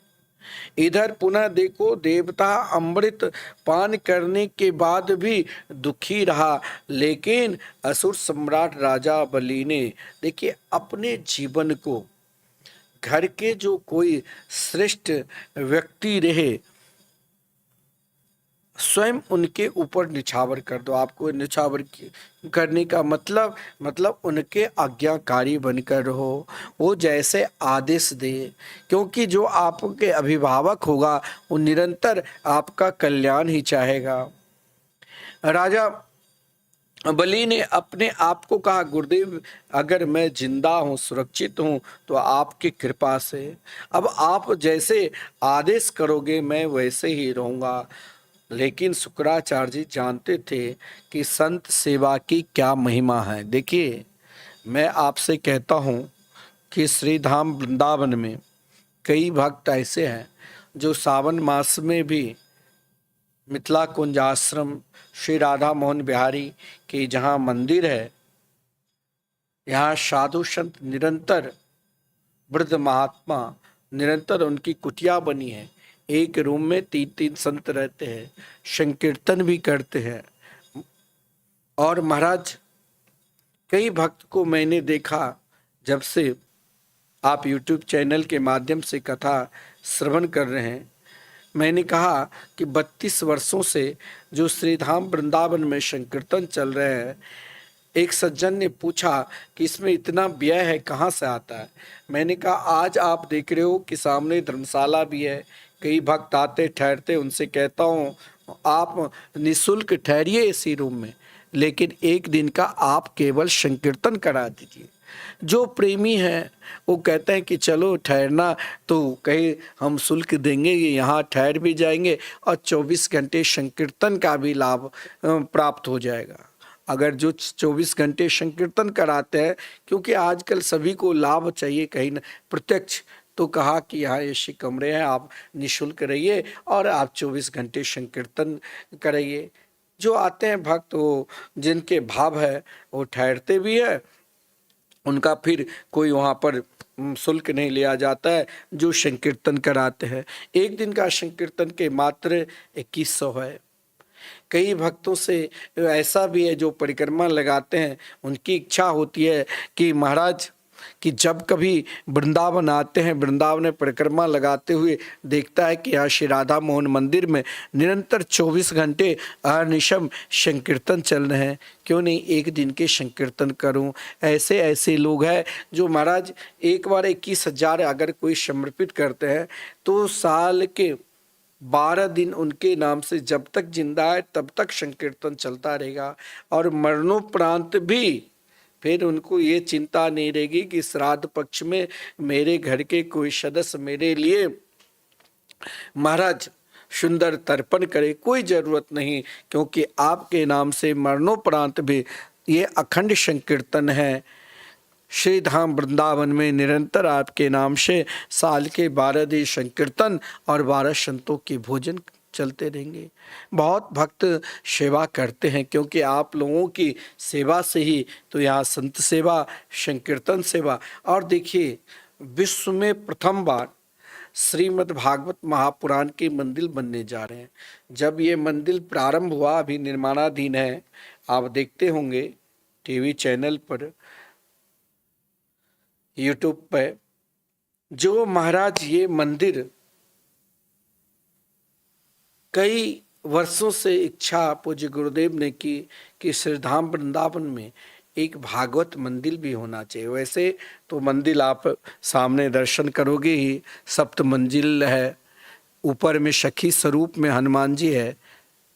इधर पुनः देखो देवता अमृत पान करने के बाद भी दुखी रहा, लेकिन असुर सम्राट राजा बलि ने देखिए अपने जीवन को, घर के जो कोई श्रेष्ठ व्यक्ति रहे स्वयं उनके ऊपर निछावर कर दो। आपको निछावर करने का मतलब उनके आज्ञाकारी बनकर रहो, वो जैसे आदेश दे, क्योंकि जो आपके अभिभावक होगा वो निरंतर आपका कल्याण ही चाहेगा। राजा बलि ने अपने आप को कहा गुरुदेव अगर मैं जिंदा हूँ, सुरक्षित हूँ तो आपकी कृपा से, अब आप जैसे आदेश करोगे मैं वैसे ही रहूँगा। लेकिन शुक्राचार्य जी जानते थे कि संत सेवा की क्या महिमा है। देखिए मैं आपसे कहता हूँ कि श्री धाम वृंदावन में कई भक्त ऐसे हैं जो सावन मास में भी मिथिला कुंज आश्रम श्री राधा मोहन बिहारी के जहाँ मंदिर है, यहाँ साधु संत निरंतर, वृद्ध महात्मा निरंतर उनकी कुटिया बनी है, एक रूम में 3-3 संत रहते हैं, संकीर्तन भी करते हैं। और महाराज कई भक्त को मैंने देखा, जब से आप YouTube चैनल के माध्यम से कथा श्रवण कर रहे हैं, मैंने कहा कि 32 वर्षों से जो श्रीधाम वृंदावन में संकीर्तन चल रहे हैं, एक सज्जन ने पूछा कि इसमें इतना व्यय है, कहाँ से आता है। मैंने कहा आज आप देख रहे हो कि सामने धर्मशाला भी है, कई भक्त आते ठहरते, उनसे कहता हूँ आप निःशुल्क ठहरिए इसी रूम में, लेकिन एक दिन का आप केवल संकीर्तन करा दीजिए। जो प्रेमी हैं वो कहते हैं कि चलो ठहरना तो कहीं हम शुल्क देंगे, यहाँ ठहर भी जाएंगे और 24 घंटे संकीर्तन का भी लाभ प्राप्त हो जाएगा। अगर जो 24 घंटे संकीर्तन कराते हैं, क्योंकि आजकल सभी को लाभ चाहिए कहीं न प्रत्यक्ष, तो कहा कि यहाँ एसी कमरे हैं, आप निःशुल्क रहिए और आप 24 घंटे संकीर्तन कराइए। जो आते हैं भक्त, वो जिनके भाव है वो ठहरते भी है, उनका फिर कोई वहाँ पर शुल्क नहीं लिया जाता है, जो संकीर्तन कराते हैं। एक दिन का संकीर्तन के मात्र 2100 है। कई भक्तों से ऐसा भी है जो परिक्रमा लगाते हैं, उनकी इच्छा होती है कि महाराज कि जब कभी वृंदावन आते हैं, वृंदावन में परिक्रमा लगाते हुए देखता है कि यहाँ श्री राधा मोहन मंदिर में निरंतर 24 घंटे अहर्निशम संकीर्तन चल रहे हैं, क्यों नहीं एक दिन के संकीर्तन करूं। ऐसे ऐसे लोग हैं जो महाराज एक बार 21,000 अगर कोई समर्पित करते हैं तो साल के 12 दिन उनके नाम से जब तक जिंदा है तब तक संकीर्तन चलता रहेगा, और मरणोपरांत भी फिर उनको ये चिंता नहीं रहेगी कि श्राद्ध पक्ष में मेरे घर के कोई सदस्य मेरे लिए महाराज सुंदर तर्पण करे, कोई जरूरत नहीं, क्योंकि आपके नाम से मरणोपरांत भी ये अखंड संकीर्तन है। श्री धाम वृंदावन में निरंतर आपके नाम से साल के 12 दिन संकीर्तन और 12 संतों के भोजन चलते रहेंगे। बहुत भक्त सेवा करते हैं, क्योंकि आप लोगों की सेवा से ही तो यहाँ संत सेवा, संकीर्तन सेवा। और देखिए विश्व में प्रथम बार श्रीमद् भागवत महापुराण के मंदिर बनने जा रहे हैं। जब ये मंदिर प्रारंभ हुआ, अभी निर्माणाधीन है, आप देखते होंगे टीवी चैनल पर, यूट्यूब पर, जो महाराज ये मंदिर कई वर्षों से इच्छा पूज्य गुरुदेव ने की कि श्रीधाम वृंदावन में एक भागवत मंदिर भी होना चाहिए। वैसे तो मंदिर आप सामने दर्शन करोगे ही, सप्त मंजिल है, ऊपर में सखी स्वरूप में हनुमान जी है।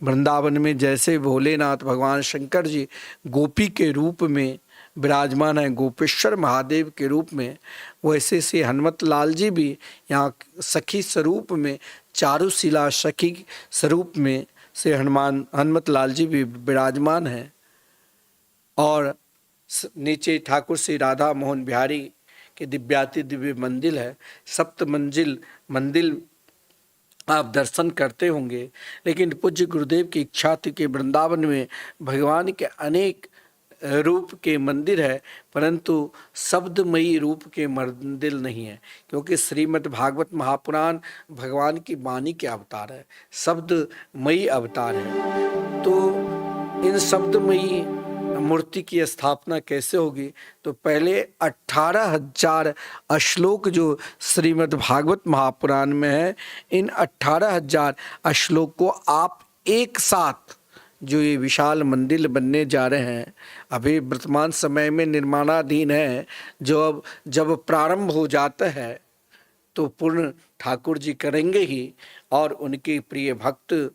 वृंदावन में जैसे भोलेनाथ भगवान शंकर जी गोपी के रूप में विराजमान है, गोपेश्वर महादेव के रूप में, वैसे से हनुमत लाल जी भी यहाँ सखी स्वरूप में, चारुशिला सखी स्वरूप में से हनुमत लाल जी भी विराजमान हैं। और नीचे ठाकुर श्री राधा मोहन बिहारी के दिव्याति दिव्य मंदिर है। सप्त मंजिल मंदिर आप दर्शन करते होंगे, लेकिन पूज्य गुरुदेव की इच्छा थी कि वृंदावन में भगवान के अनेक रूप के मंदिर है, परंतु शब्दमयी रूप के मंदिर नहीं है, क्योंकि श्रीमद् भागवत महापुराण भगवान की वाणी के अवतार है, शब्दमयी अवतार है। तो इन शब्दमयी मूर्ति की स्थापना कैसे होगी? तो पहले 18,000 श्लोक जो श्रीमद् भागवत महापुराण में है, इन 18,000 श्लोक को आप एक साथ, जो ये विशाल मंदिर बनने जा रहे हैं, अभी वर्तमान समय में निर्माणाधीन है, जो जब प्रारंभ हो जाता है तो पूर्ण ठाकुर जी करेंगे ही, और उनके प्रिय भक्त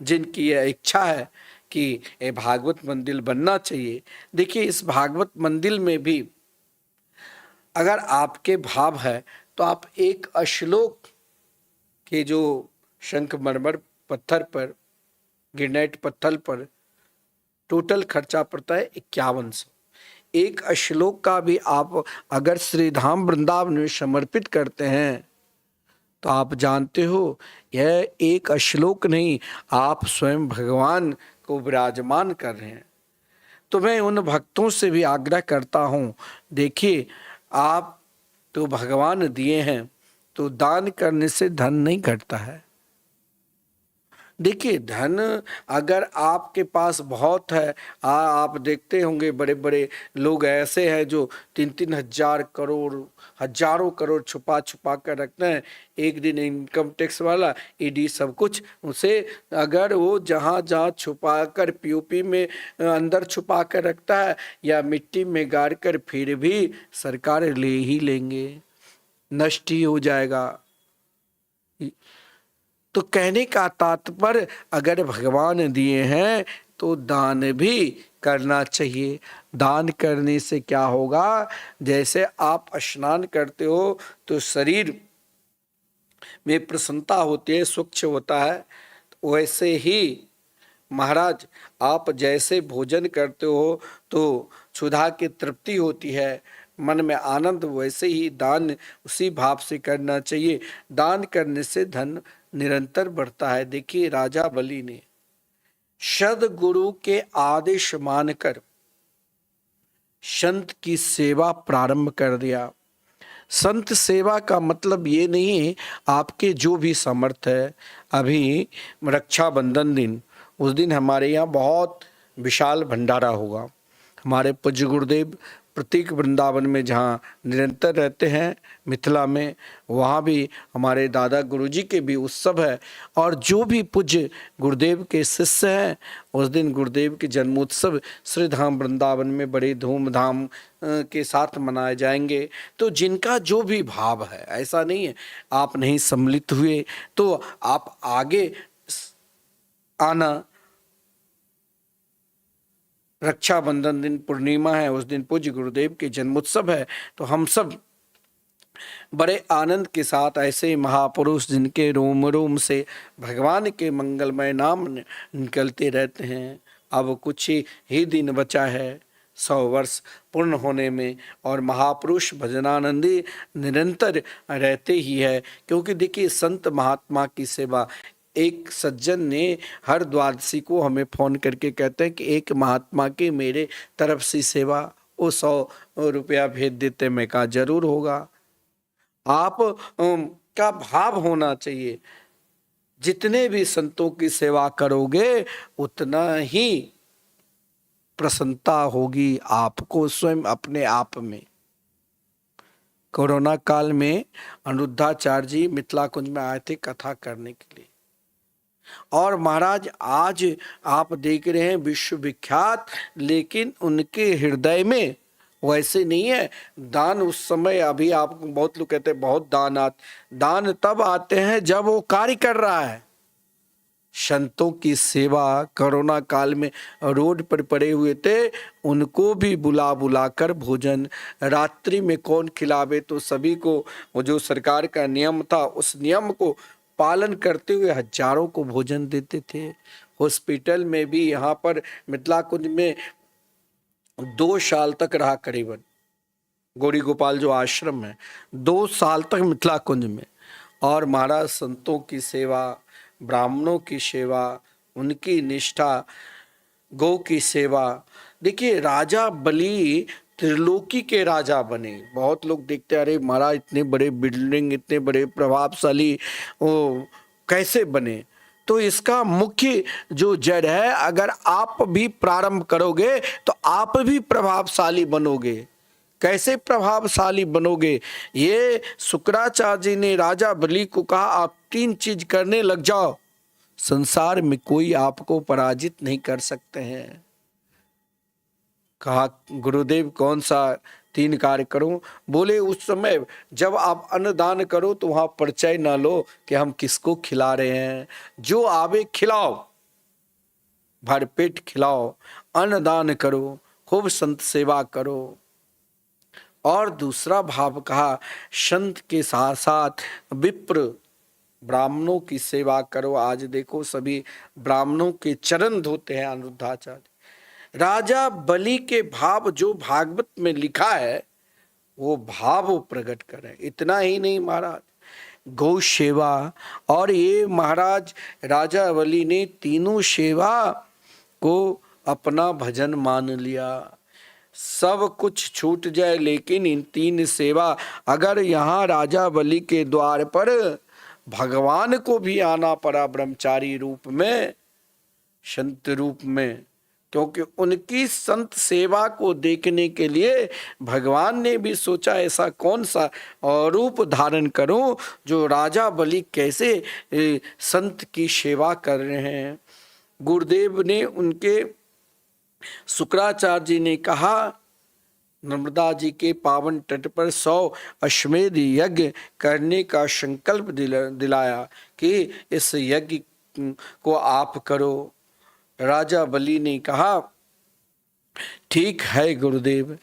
जिनकी यह इच्छा है कि ये भागवत मंदिर बनना चाहिए। देखिए इस भागवत मंदिर में भी अगर आपके भाव है तो आप एक श्लोक के जो शंखमरमर पत्थर पर, ग्रेनाइट पत्थर पर टोटल खर्चा पड़ता है 5100। एक श्लोक का भी आप अगर श्रीधाम वृंदावन में समर्पित करते हैं तो आप जानते हो यह एक श्लोक नहीं, आप स्वयं भगवान को विराजमान कर रहे हैं। तो मैं उन भक्तों से भी आग्रह करता हूँ, देखिए आप तो भगवान दिए हैं, तो दान करने से धन नहीं घटता है। देखिए धन अगर आपके पास बहुत है, आप देखते होंगे बड़े बड़े लोग ऐसे हैं जो 3-3 हजार करोड़, हजारों करोड़ छुपा छुपा कर रखते हैं। एक दिन इनकम टैक्स वाला, ईडी, सब कुछ उसे, अगर वो जहाँ जहाँ छुपा कर पीओपी में अंदर छुपा कर रखता है या मिट्टी में गाड़ कर, फिर भी सरकार ले ही लेंगे, नष्ट ही हो जाएगा। तो कहने का तात्पर्य, अगर भगवान दिए हैं तो दान भी करना चाहिए। दान करने से क्या होगा, जैसे आप स्नान करते हो तो शरीर में प्रसन्नता होती है, स्वच्छ होता है, वैसे ही महाराज आप जैसे भोजन करते हो तो क्षुधा की तृप्ति होती है, मन में आनंद, वैसे ही दान उसी भाव से करना चाहिए। दान करने से धन निरंतर बढ़ता है। देखिए राजा बलि ने सद्गुरु के आदेश मानकर संत की सेवा प्रारंभ कर दिया। संत सेवा का मतलब ये नहीं है आपके जो भी समर्थ है। अभी रक्षाबंधन दिन, उस दिन हमारे यहाँ बहुत विशाल भंडारा होगा। हमारे पूज्य गुरुदेव प्रतीक वृंदावन में जहाँ निरंतर रहते हैं मिथिला में, वहाँ भी हमारे दादा गुरुजी के भी उत्सव है। और जो भी पूज्य गुरुदेव के शिष्य हैं, उस दिन गुरुदेव के जन्मोत्सव श्री धाम वृंदावन में बड़े धूमधाम के साथ मनाए जाएंगे। तो जिनका जो भी भाव है, ऐसा नहीं है आप नहीं सम्मिलित हुए तो आप आगे आना। रक्षाबंधन दिन पूर्णिमा है, उस दिन पूज्य गुरुदेव के जन्मोत्सव है, तो हम सब बड़े आनंद के साथ ऐसे महापुरुष जिनके रोम रोम से भगवान के मंगलमय नाम निकलते रहते हैं। अब कुछ ही दिन बचा है 100 वर्ष पूर्ण होने में, और महापुरुष भजनानंदी निरंतर रहते ही है। क्योंकि देखिए संत महात्मा की सेवा, एक सज्जन ने हर द्वादशी को हमें फोन करके कहते हैं कि एक महात्मा की मेरे तरफ से सेवा, वो 100 रुपया भेज देते। मैं कहा जरूर होगा। आप का भाव होना चाहिए, जितने भी संतों की सेवा करोगे उतना ही प्रसन्नता होगी आपको स्वयं अपने आप में। कोरोना काल में अनिरुद्धाचार्य जी मिथिला कुंज में आए थे कथा करने के लिए, और महाराज आज आप देख रहे हैं विश्व विख्यात, लेकिन उनके हृदय में वैसे नहीं है दान। उस समय अभी आपको बहुत लोग कहते हैं बहुत दान तब आते हैं जब वो कार्य कर रहा है। संतों की सेवा कोरोना काल में रोड पर पड़े हुए थे, उनको भी बुला बुला कर भोजन, रात्रि में कौन खिलावे, तो सभी को, वो जो सरकार का नियम था उस नियम को पालन करते हुए हजारों को भोजन देते थे। हॉस्पिटल में भी यहाँ पर मिथिला कुंज में 2 साल तक रहा, करीबन गौरी गोपाल जो आश्रम है 2 साल तक मिथिला कुंज में। और महाराज संतों की सेवा, ब्राह्मणों की सेवा, उनकी निष्ठा, गौ की सेवा। देखिए राजा बलि त्रिलोकी के राजा बने। बहुत लोग देखते अरे महाराज इतने बड़े बिल्डिंग, इतने बड़े प्रभावशाली वो कैसे बने। तो इसका मुख्य जो जड़ है, अगर आप भी प्रारंभ करोगे तो आप भी प्रभावशाली बनोगे। कैसे प्रभावशाली बनोगे, ये शुक्राचार्य जी ने राजा बलि को कहा आप 3 चीज करने लग जाओ, संसार में कोई आपको पराजित नहीं कर सकते हैं। कहा गुरुदेव कौन सा 3 कार्य करूं? बोले उस समय जब आप अन्नदान करो तो वहां परिचय ना लो कि हम किसको खिला रहे हैं, जो आवे खिलाओ, भरपेट खिलाओ, अन्नदान करो, खूब संत सेवा करो। और दूसरा भाव कहा संत के साथ साथ विप्र ब्राह्मणों की सेवा करो। आज देखो सभी ब्राह्मणों के चरण धोते हैं अनिरुद्धाचार्य। राजा बलि के भाव जो भागवत में लिखा है वो भाव प्रकट करें। इतना ही नहीं महाराज, गौ सेवा, और ये महाराज राजा बलि ने तीनों सेवा को अपना भजन मान लिया। सब कुछ छूट जाए लेकिन इन 3 सेवा, अगर यहाँ राजा बलि के द्वार पर भगवान को भी आना पड़ा ब्रह्मचारी रूप में, संत रूप में, क्योंकि उनकी संत सेवा को देखने के लिए भगवान ने भी सोचा ऐसा कौन सा रूप धारण करूं जो राजा बलि कैसे संत की सेवा कर रहे हैं। गुरुदेव ने उनके शुक्राचार्य जी ने कहा, नर्मदा जी के पावन तट पर 100 अश्वमेध यज्ञ करने का संकल्प दिलाया कि इस यज्ञ को आप करो। राजा बलि ने कहा, ठीक है गुरुदेव।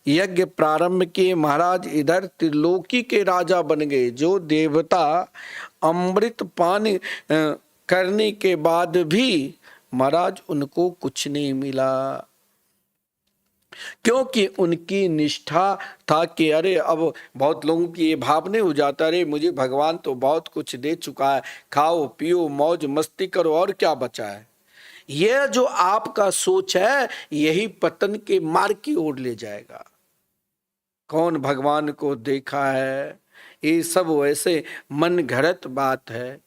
यज्ञ प्रारंभ किए महाराज। इधर त्रिलोकी के राजा बन गए। जो देवता अमृत पान करने के बाद भी महाराज उनको कुछ नहीं मिला, क्योंकि उनकी निष्ठा था कि अरे अब बहुत लोगों की ये भावने हो जाता, अरे मुझे भगवान तो बहुत कुछ दे चुका है, खाओ पियो मौज मस्ती करो और क्या बचा है। यह जो आपका सोच है यही पतन के मार्ग की ओर ले जाएगा। कौन भगवान को देखा है, ये सब वैसे मन घड़त बात है।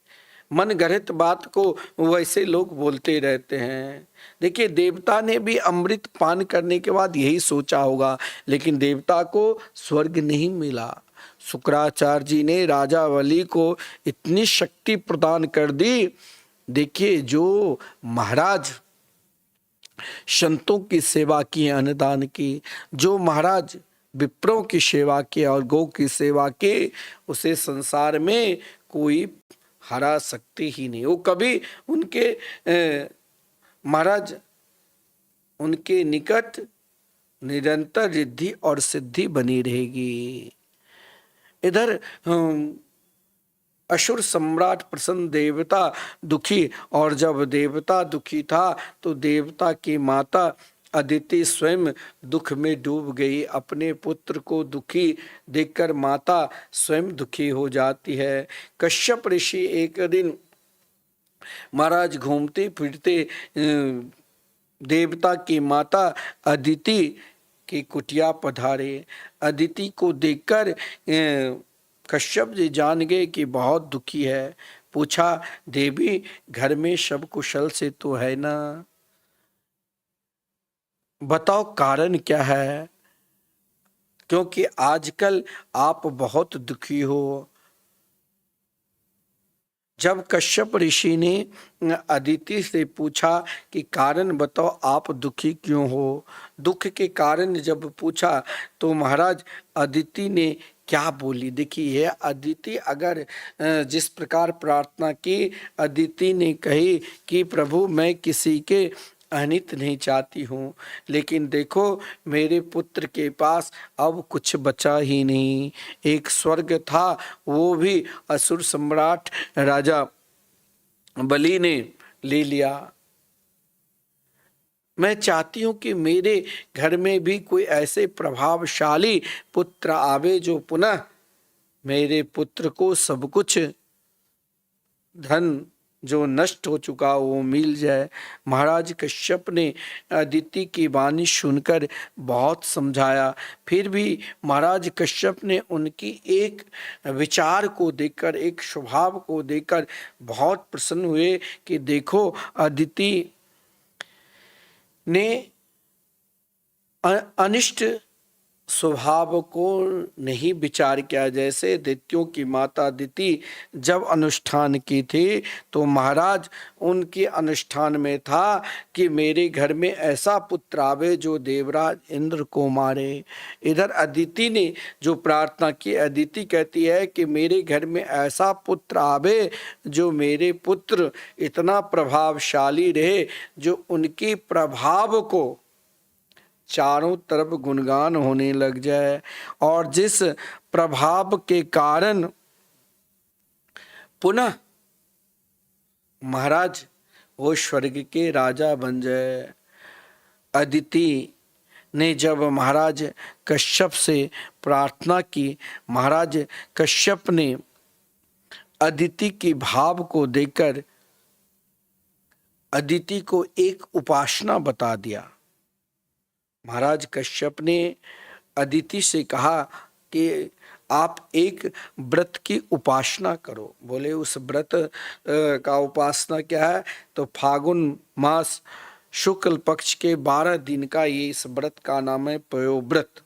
मन घड़ित बात को वैसे लोग बोलते रहते हैं। देखिए, देवता ने भी अमृत पान करने के बाद यही सोचा होगा, लेकिन देवता को स्वर्ग नहीं मिला। शुक्राचार्य जी ने राजा बलि को इतनी शक्ति प्रदान कर दी। देखिए, जो महाराज संतों की सेवा की, अन्नदान की, जो महाराज विप्रों की सेवा की और गौ की सेवा की, उसे संसार में कोई हरा सकते ही नहीं। वो कभी उनके महाराज उनके निकट निरंतर रिद्धि और सिद्धि बनी रहेगी। इधर असुर सम्राट प्रसन्न, देवता दुखी, और जब देवता दुखी था तो देवता की माता अदिति स्वयं दुख में डूब गई। अपने पुत्र को दुखी देखकर माता स्वयं दुखी हो जाती है। कश्यप ऋषि एक दिन महाराज घूमते फिरते देवता की माता अदिति की कुटिया पधारे। अदिति को देखकर कश्यप जी जान गए कि बहुत दुखी है। पूछा, देवी घर में सब कुशल से तो है ना, बताओ कारण क्या है, क्योंकि आजकल आप बहुत दुखी हो। जब कश्यप ऋषि ने अदिति से पूछा कि कारण बताओ, आप दुखी क्यों हो, दुख के कारण जब पूछा तो महाराज अदिति ने क्या बोली। देखिए, अदिति अगर जिस प्रकार प्रार्थना की, अदिति ने कही कि प्रभु मैं किसी के अनित नहीं चाहती हूँ, लेकिन देखो मेरे पुत्र के पास अब कुछ बचा ही नहीं। एक स्वर्ग था, वो भी असुर सम्राट राजा बलि ने ले लिया। मैं चाहती हूँ कि मेरे घर में भी कोई ऐसे प्रभावशाली पुत्र आवे जो पुनः मेरे पुत्र को सब कुछ धन जो नष्ट हो चुका वो मिल जाए। महाराज कश्यप ने अदिति की वाणी सुनकर बहुत समझाया, फिर भी महाराज कश्यप ने उनकी एक विचार को देखकर, एक स्वभाव को देखकर बहुत प्रसन्न हुए कि देखो अदिति ने अनिष्ट स्वभाव को नहीं विचार किया। जैसे दैत्यों की माता अदिति जब अनुष्ठान की थी तो महाराज उनके अनुष्ठान में था कि मेरे घर में ऐसा पुत्र आवे जो देवराज इंद्र को मारे। इधर अदिति ने जो प्रार्थना की, अदिति कहती है कि मेरे घर में ऐसा पुत्र आवे जो मेरे पुत्र इतना प्रभावशाली रहे जो उनकी प्रभाव को चारों तरफ गुणगान होने लग जाए, और जिस प्रभाव के कारण पुनः महाराज वो स्वर्ग के राजा बन जाए। अदिति ने जब महाराज कश्यप से प्रार्थना की, महाराज कश्यप ने अदिति की भाव को देखकर अदिति को एक उपासना बता दिया। महाराज कश्यप ने अदिति से कहा कि आप एक व्रत की उपासना करो। बोले उस व्रत का उपासना क्या है? तो फागुन मास शुक्ल पक्ष के 12 दिन का ये इस व्रत का नाम है पयोव्रत।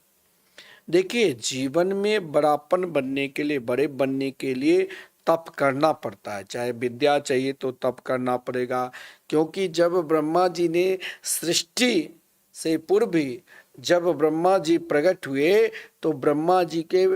देखिए, जीवन में बड़ापन बनने के लिए, बड़े बनने के लिए तप करना पड़ता है। चाहे विद्या चाहिए तो तप करना पड़ेगा, क्योंकि जब ब्रह्मा जी ने सृष्टि से पूर्व ही जब ब्रह्मा जी प्रकट हुए तो ब्रह्मा जी के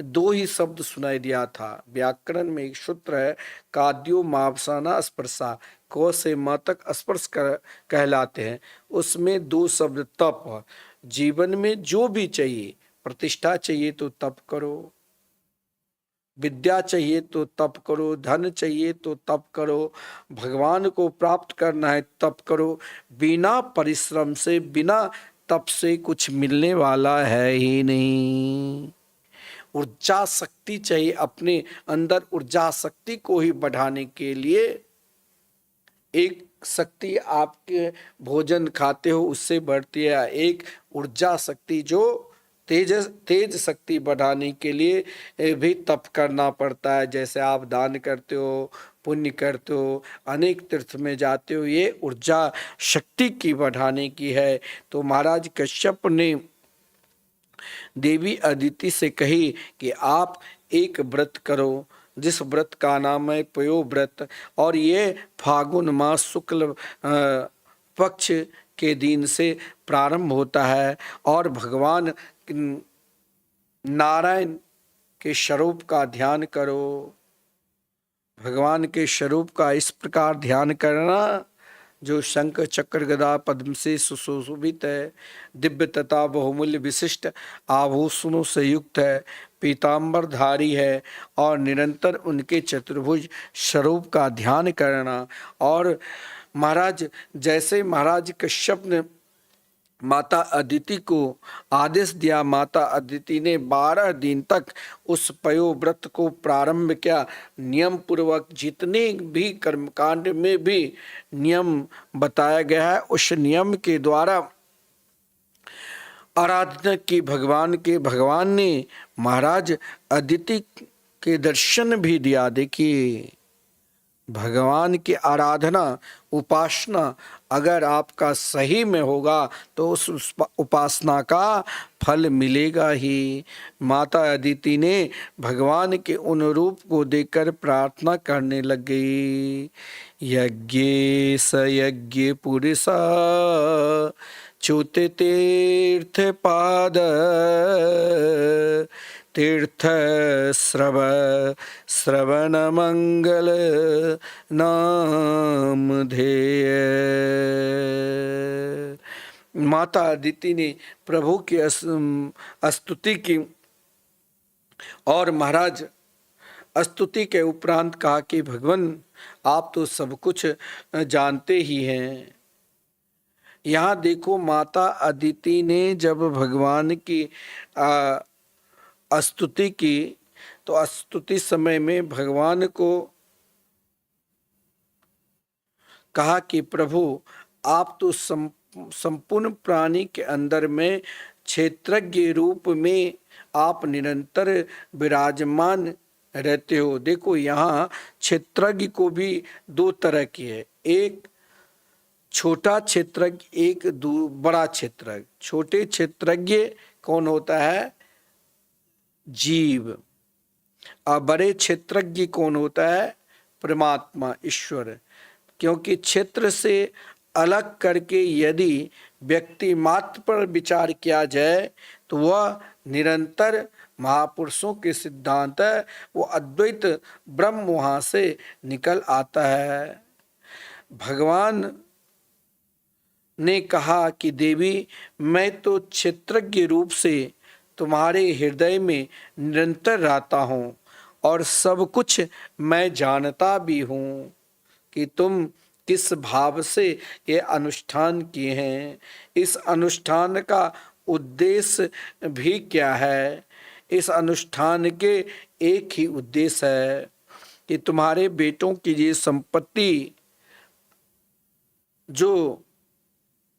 2 ही शब्द सुनाई दिया था। व्याकरण में एक सूत्र है, काद्यो मावसाना स्पर्शा, को से म तक स्पर्श कहलाते हैं। उसमें 2 शब्द तप। जीवन में जो भी चाहिए, प्रतिष्ठा चाहिए तो तप करो, विद्या चाहिए तो तप करो, धन चाहिए तो तप करो, भगवान को प्राप्त करना है तप करो। बिना परिश्रम से, बिना तप से कुछ मिलने वाला है ही नहीं। ऊर्जा शक्ति चाहिए, अपने अंदर ऊर्जा शक्ति को ही बढ़ाने के लिए। एक शक्ति आपके भोजन खाते हो उससे बढ़ती है, एक ऊर्जा शक्ति जो तेज शक्ति बढ़ाने के लिए भी तप करना पड़ता है। जैसे आप दान करते हो, पुण्य करते हो, अनेक तीर्थ में जाते हो, ये ऊर्जा शक्ति की बढ़ाने की है। तो महाराज कश्यप ने देवी अदिति से कही कि आप एक व्रत करो, जिस व्रत का नाम है पयोव्रत, और ये फागुन मास शुक्ल पक्ष के दिन से प्रारंभ होता है। और भगवान नारायण के स्वरूप का ध्यान करो। भगवान के स्वरूप का इस प्रकार ध्यान करना जो शंख चक्र गदा पद्म से सुशोभित है, दिव्य तथा बहुमूल्य विशिष्ट आभूषणों से युक्त है, पीताम्बर धारी है, और निरंतर उनके चतुर्भुज स्वरूप का ध्यान करना। और महाराज, जैसे महाराज कश्यप ने माता अदिति को आदेश दिया, माता अदिति ने 12 दिन तक उस पयोव्रत को प्रारंभ किया। नियम पूर्वक जितने भी कर्मकांड में भी नियम बताया गया है, उस नियम के द्वारा आराधना की भगवान के। भगवान ने महाराज अदिति के दर्शन भी दिया। देखिए, भगवान की आराधना, उपासना अगर आपका सही में होगा तो उस उपासना का फल मिलेगा ही। माता अदिति ने भगवान के उन रूप को देखकर प्रार्थना करने लग गई। यज्ञ स यज्ञ पुरुषा च्युत तीर्थ पाद तीर्थ श्रवण मंगल नाम धेय। माता अदिति ने प्रभु की स्तुति की, और महाराज स्तुति के उपरांत कहा कि भगवान आप तो सब कुछ जानते ही हैं। यहाँ देखो, माता अदिति ने जब भगवान की स्तुति की तो स्तुति समय में भगवान को कहा कि प्रभु आप तो संपूर्ण प्राणी के अंदर में क्षेत्रज्ञ रूप में आप निरंतर विराजमान रहते हो। देखो, यहाँ क्षेत्रज्ञ को भी 2 तरह की है, एक छोटा क्षेत्रज्ञ, एक बड़ा क्षेत्रज्ञ। छोटे क्षेत्रज्ञ कौन होता है? जीव। और बड़े क्षेत्रज्ञ कौन होता है? परमात्मा, ईश्वर। क्योंकि क्षेत्र से अलग करके यदि व्यक्ति मात्र पर विचार किया जाए तो वह निरंतर महापुरुषों के सिद्धांत है, वो अद्वैत ब्रह्म वहाँ से निकल आता है। भगवान ने कहा कि देवी, मैं तो क्षेत्रज्ञ रूप से तुम्हारे हृदय में निरंतर रहता हूँ और सब कुछ मैं जानता भी हूँ कि तुम किस भाव से ये अनुष्ठान किए हैं। इस अनुष्ठान का उद्देश्य भी क्या है? इस अनुष्ठान के एक ही उद्देश्य है कि तुम्हारे बेटों की ये संपत्ति जो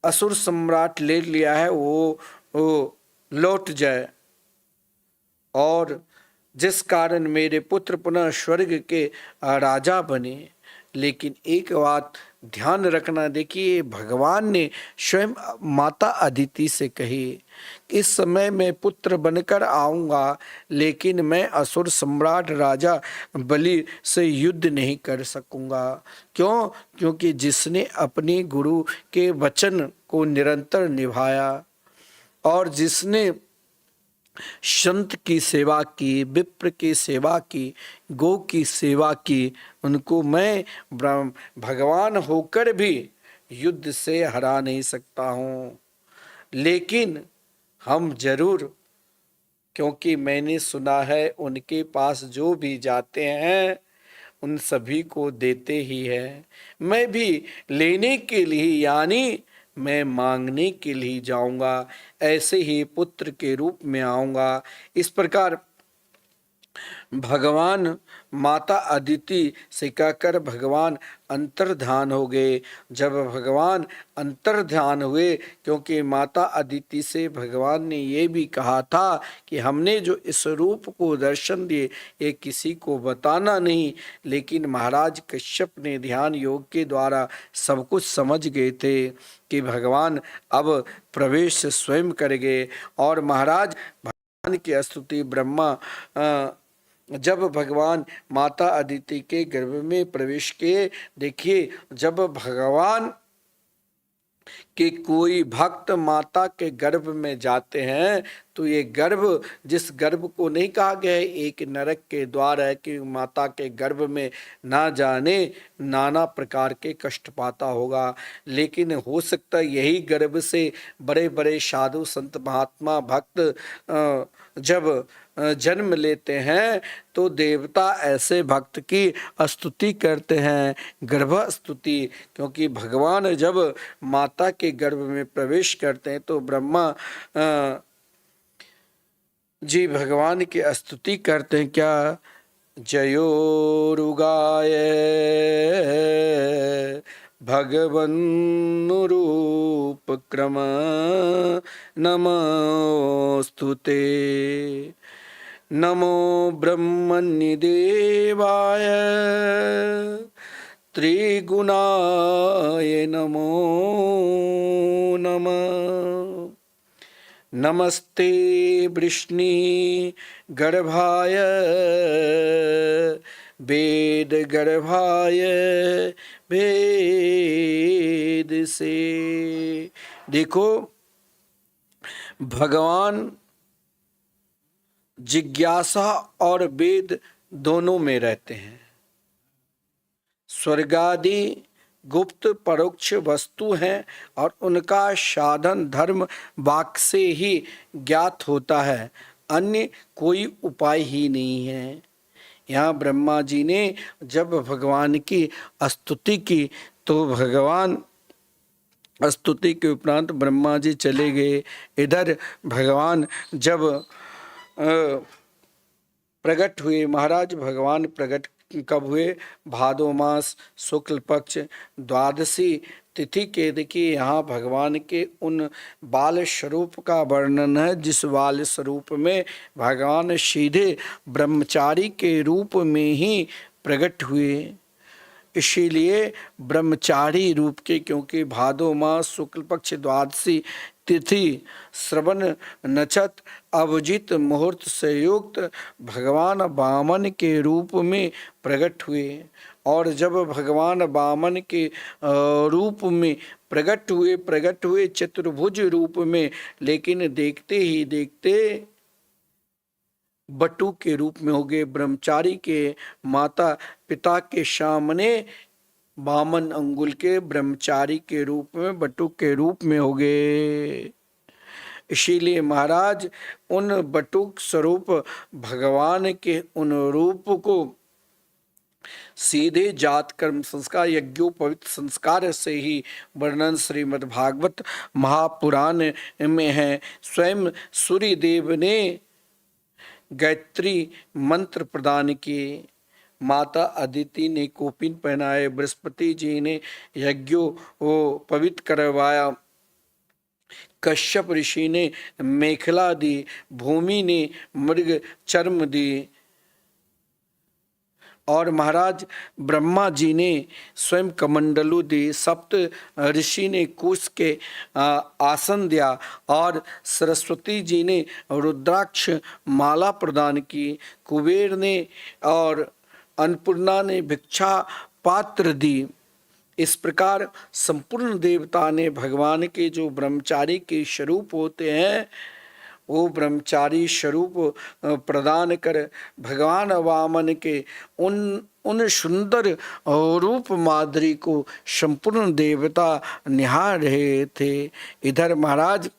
असुर सम्राट ले लिया है वो लौट जाए, और जिस कारण मेरे पुत्र पुनः स्वर्ग के राजा बने। लेकिन एक बात ध्यान रखना, देखिए भगवान ने स्वयं माता अदिति से कही, इस समय मैं पुत्र बनकर आऊंगा, लेकिन मैं असुर सम्राट राजा बलि से युद्ध नहीं कर सकूंगा। क्यों? क्योंकि जिसने अपने गुरु के वचन को निरंतर निभाया और जिसने संत की सेवा की, विप्र की सेवा की, गौ की सेवा की, उनको मैं भगवान होकर भी युद्ध से हरा नहीं सकता हूँ। लेकिन हम जरूर, क्योंकि मैंने सुना है उनके पास जो भी जाते हैं उन सभी को देते ही हैं। मैं भी लेने के लिए, यानी मैं मांगने के लिए जाऊंगा, ऐसे ही पुत्र के रूप में आऊंगा। इस प्रकार भगवान माता अदिति से कहकर भगवान अंतर्ध्यान हो गए। जब भगवान अंतर्ध्यान हुए, क्योंकि माता अदिति से भगवान ने ये भी कहा था कि हमने जो इस रूप को दर्शन दिए ये किसी को बताना नहीं, लेकिन महाराज कश्यप ने ध्यान योग के द्वारा सब कुछ समझ गए थे कि भगवान अब प्रवेश स्वयं कर गए। और महाराज भगवान की स्तुति ब्रह्मा जब भगवान माता अदिति के गर्भ में प्रवेश किए, देखिए जब भगवान कि कोई भक्त माता के गर्भ में जाते हैं तो ये गर्भ, जिस गर्भ को नहीं कहा गया है एक नरक के द्वार है कि माता के गर्भ में ना जाने नाना प्रकार के कष्ट पाता होगा, लेकिन हो सकता है यही गर्भ से बड़े बड़े साधु संत महात्मा भक्त जब जन्म लेते हैं तो देवता ऐसे भक्त की स्तुति करते हैं, गर्भ स्तुति। क्योंकि भगवान जब माता के गर्भ में प्रवेश करते हैं तो ब्रह्मा जी भगवान की स्तुति करते हैं, क्या? जयोरुगाय भगवन् रूप क्रम नमोस्तुते, नमो ब्रह्मण्य देवाय त्रिगुणाय नमो नमः, नमस्ते वृष्णि गर्भाय वेद गर्भाय वेद से। देखो भगवान जिज्ञासा और वेद दोनों में रहते हैं। स्वर्गादि गुप्त परोक्ष वस्तु हैं और उनका साधन धर्म वाक से ही ज्ञात होता है, अन्य कोई उपाय ही नहीं है। यहाँ ब्रह्मा जी ने जब भगवान की स्तुति की तो भगवान स्तुति के उपरांत ब्रह्मा जी चले गए। इधर भगवान जब प्रकट हुए, महाराज भगवान प्रकट कब हुए? भादो मास शुक्ल पक्ष द्वादशी तिथि के। देखिए यहाँ भगवान के उन बाल स्वरूप का वर्णन है जिस बाल स्वरूप में भगवान सीधे ब्रह्मचारी के रूप में ही प्रकट हुए। इसीलिए ब्रह्मचारी रूप के, क्योंकि भादो मास शुक्ल पक्ष द्वादशी तिथि श्रवण नक्षत्र अभिजित मुहूर्त से युक्त भगवान वामन के रूप में प्रकट हुए। और जब भगवान वामन के रूप में प्रकट हुए चतुर्भुज रूप में, लेकिन देखते ही देखते बटु के रूप में हो गए। ब्रह्मचारी के माता पिता के सामने वामन अंगुल के ब्रह्मचारी के रूप में, बटु के रूप में हो गए। इसीलिए महाराज उन बटुक स्वरूप भगवान के उन रूप को सीधे जात कर्म संस्कार यज्ञोपवित संस्कार से ही वर्णन श्रीमद् भागवत महापुराण में है। स्वयं सूर्य देव ने गायत्री मंत्र प्रदान किए, माता अदिति ने कोपिन पहनाए, बृहस्पति जी ने यज्ञों को पवित्र करवाया, कश्यप ऋषि ने मेखला दी, भूमि ने मृग चर्म दी, और महाराज ब्रह्मा जी ने स्वयं कमंडलू दी, सप्त ऋषि ने कुश के आसन दिया और सरस्वती जी ने रुद्राक्ष माला प्रदान की, कुबेर ने और अन्नपूर्णा ने भिक्षा पात्र दी। इस प्रकार संपूर्ण देवता ने भगवान के जो ब्रह्मचारी के स्वरूप होते हैं वो ब्रह्मचारी स्वरूप प्रदान कर भगवान वामन के उन सुंदर रूप माधुरी को संपूर्ण देवता निहार रहे थे। इधर महाराज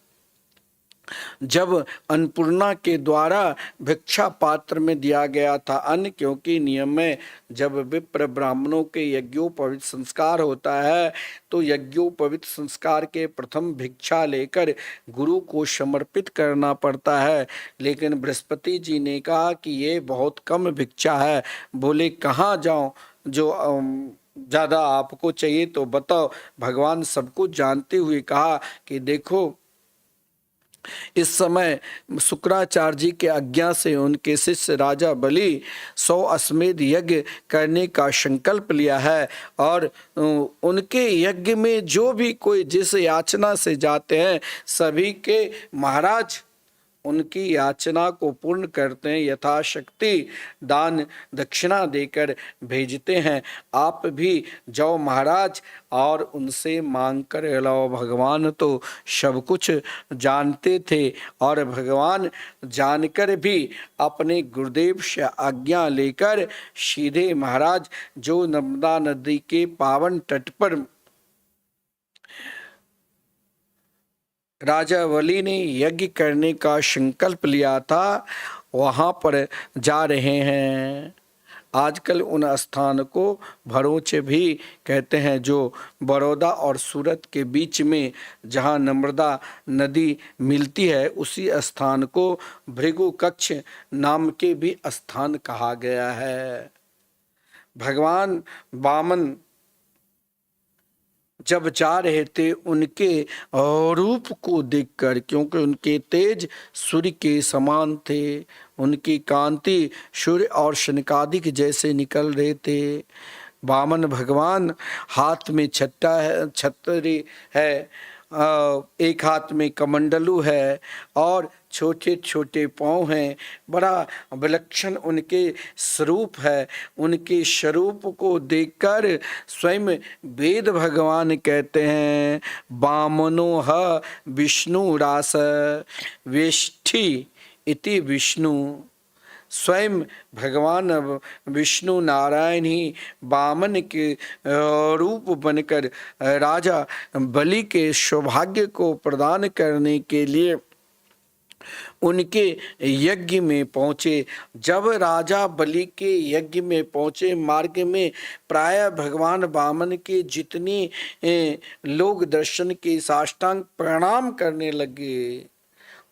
जब अन्नपूर्णा के द्वारा भिक्षा पात्र में दिया गया था अन्न, क्योंकि नियम में जब विप्र ब्राह्मणों के यज्ञोपवीत संस्कार होता है तो यज्ञोपवीत संस्कार के प्रथम भिक्षा लेकर गुरु को समर्पित करना पड़ता है। लेकिन बृहस्पति जी ने कहा कि ये बहुत कम भिक्षा है। बोले कहाँ जाऊं, जो ज़्यादा आपको चाहिए तो बताओ। भगवान सब कुछ जानते हुए कहा कि देखो, इस समय शुक्राचार्य जी के आज्ञा से उनके शिष्य राजा बलि 100 अश्वमेध यज्ञ करने का संकल्प लिया है और उनके यज्ञ में जो भी कोई जिस याचना से जाते हैं सभी के महाराज उनकी याचना को पूर्ण करते हैं, यथाशक्ति दान दक्षिणा देकर भेजते हैं। आप भी जाओ महाराज और उनसे मांग कर लाओ। भगवान तो सब कुछ जानते थे और भगवान जानकर भी अपने गुरुदेव से आज्ञा लेकर सीधे महाराज जो नर्मदा नदी के पावन तट पर राजा बलि ने यज्ञ करने का संकल्प लिया था वहाँ पर जा रहे हैं। आजकल उन स्थान को भरोच भी कहते हैं, जो बड़ौदा और सूरत के बीच में जहाँ नर्मदा नदी मिलती है उसी स्थान को भृगु कक्ष नाम के भी स्थान कहा गया है। भगवान वामन जब जा रहे थे उनके रूप को देखकर, क्योंकि उनके तेज सूर्य के समान थे, उनकी कांति सूर्य और शनकादिक जैसे निकल रहे थे। वामन भगवान हाथ में छतरी है, एक हाथ में कमंडलू है और छोटे छोटे पाँव हैं। बड़ा विलक्षण उनके स्वरूप है। उनके स्वरूप को देखकर स्वयं वेद भगवान कहते हैं, वामनो ह विष्णु रास वेष्ठी इति विष्णु। स्वयं भगवान विष्णु नारायण ही वामन के रूप बनकर राजा बलि के सौभाग्य को प्रदान करने के लिए उनके यज्ञ में पहुँचे। जब राजा बलि के यज्ञ में पहुँचे, मार्ग में प्राय भगवान वामन के जितने लोग दर्शन के साष्टांग प्रणाम करने लगे।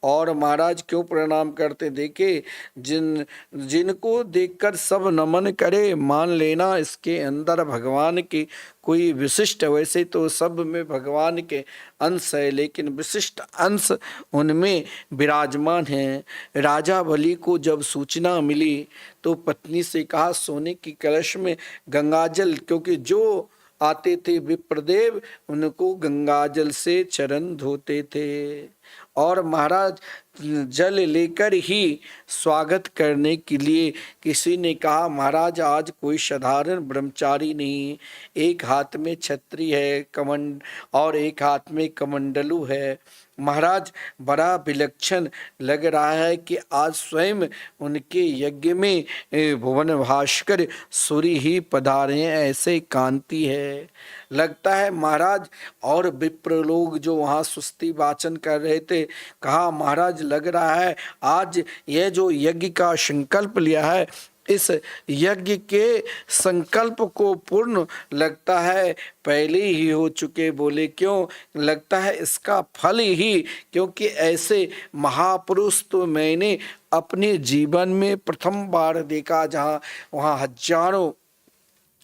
और महाराज क्यों प्रणाम करते, देखे जिनको देखकर सब नमन करे, मान लेना इसके अंदर भगवान की कोई विशिष्ट, वैसे तो सब में भगवान के अंश है लेकिन विशिष्ट अंश उनमें विराजमान है। राजा बलि को जब सूचना मिली तो पत्नी से कहा सोने की कलश में गंगाजल, क्योंकि जो आते थे विप्रदेव उनको गंगाजल से चरण धोते थे और महाराज जल लेकर ही स्वागत करने के लिए किसी ने कहा महाराज आज कोई साधारण ब्रह्मचारी नहीं, एक हाथ में छतरी है कमंड और एक हाथ में कमंडलू है। महाराज बड़ा विलक्षण लग रहा है कि आज स्वयं उनके यज्ञ में भुवन भास्कर सूर्य ही पधारे हैं, ऐसे कांति है। लगता है महाराज और विप्र लोग जो वहाँ सुस्ति वाचन कर रहे थे, कहा महाराज लग रहा है आज यह जो यज्ञ का संकल्प लिया है इस यज्ञ के संकल्प को पूर्ण लगता है पहले ही हो चुके। बोले क्यों, लगता है इसका फल ही, क्योंकि ऐसे महापुरुष तो मैंने अपने जीवन में प्रथम बार देखा, जहाँ वहाँ हजारों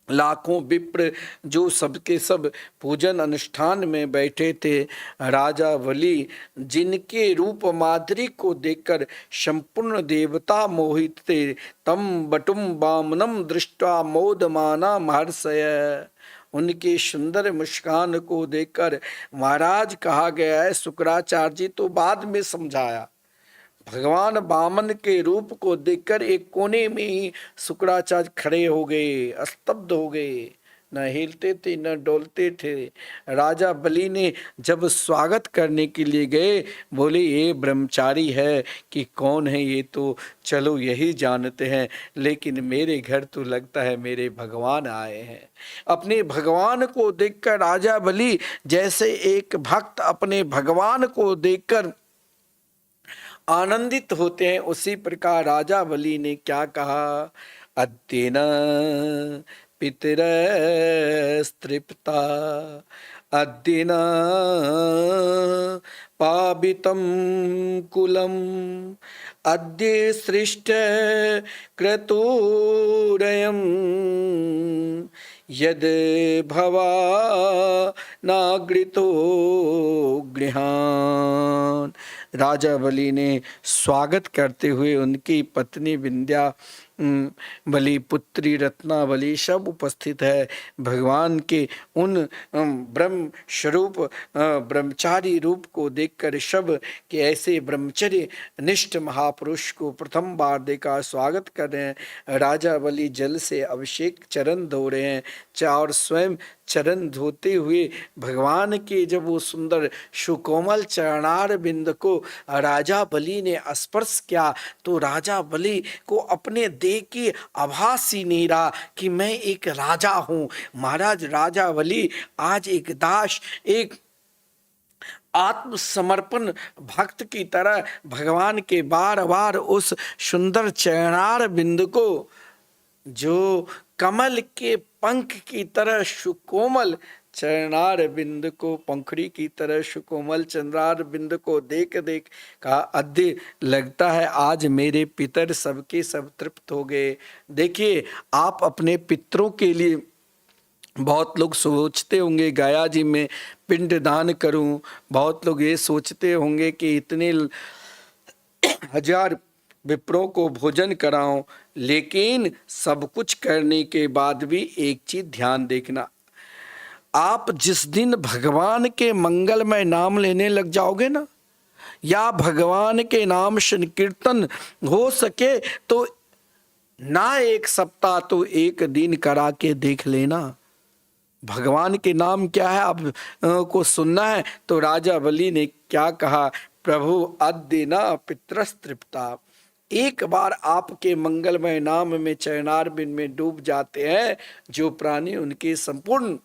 लाखों विप्र जो सबके सब पूजन अनुष्ठान में बैठे थे। राजा बलि जिनके रूप माधुरी को देखकर संपूर्ण देवता मोहित थे। तम बटुम वामनम दृष्टा मोदमाना महर्षय। उनकी सुंदर मुस्कान को देखकर महाराज कहा गया है, शुक्राचार्य जी तो बाद में समझाया, भगवान वामन के रूप को देखकर एक कोने में ही शुक्राचार्य खड़े हो गए, स्तब्ध हो गए, न हिलते थे न डोलते थे। राजा बलि ने जब स्वागत करने के लिए गए, बोले ये ब्रह्मचारी है कि कौन है ये तो चलो यही जानते हैं, लेकिन मेरे घर तो लगता है मेरे भगवान आए हैं। अपने भगवान को देखकर राजा बलि जैसे एक भक्त अपने भगवान को देखकर आनंदित होते हैं, उसी प्रकार राजा बलि ने क्या कहा, अद्येन पितरस्तृप्ता अद्येन पावितं कुलम् अद्य सृष्ट क्रतुरयम् यद भवा नागृतो गृहान। राजा बलि ने स्वागत करते हुए उनकी पत्नी विंध्या बलि, पुत्री रत्नावली सब उपस्थित है। भगवान के उन ब्रह्म स्वरूप ब्रह्मचारी रूप को देखकर सब के ऐसे ब्रह्मचर्य निष्ठ महापुरुष को प्रथम बार देखा, स्वागत कर रहे हैं। राजा बलि जल से अभिषेक चरण धो रहे हैं, और स्वयं चरण धोते हुए भगवान के जब वो सुंदर सुकोमल चरणार बिंद को राजा बलि ने स्पर्श किया, तो राजा बलि को अपने देह की आभास ही नहीं रहा कि मैं एक राजा हूं। महाराज राजा बलि आज एक दास, एक आत्मसमर्पण भक्त की तरह भगवान के बार बार उस सुंदर चरणार बिंद को, जो कमल के पंख की तरह सुकोमल चरणार बिंद को, पंखड़ी की तरह सुकोमल चरणार बिंद को देख देख का अद्य लगता है आज मेरे पितर सबके सब तृप्त हो गए। देखिए, आप अपने पितरों के लिए बहुत लोग सोचते होंगे गया जी में पिंड दान करूं, बहुत लोग ये सोचते होंगे कि इतने हजार विप्रों को भोजन कराऊं, लेकिन सब कुछ करने के बाद भी एक चीज ध्यान देखना, आप जिस दिन भगवान के मंगलमय नाम लेने लग जाओगे ना, या भगवान के नाम संकीर्तन हो सके तो ना एक सप्ताह तो एक दिन करा के देख लेना। भगवान के नाम क्या है आप को सुनना है। तो राजा बलि ने क्या कहा, प्रभु अद्य न पितरस्तृप्ता, एक बार आपके मंगलमय नाम में चरणार बिंद में डूब जाते हैं जो प्राणी, उनके संपूर्ण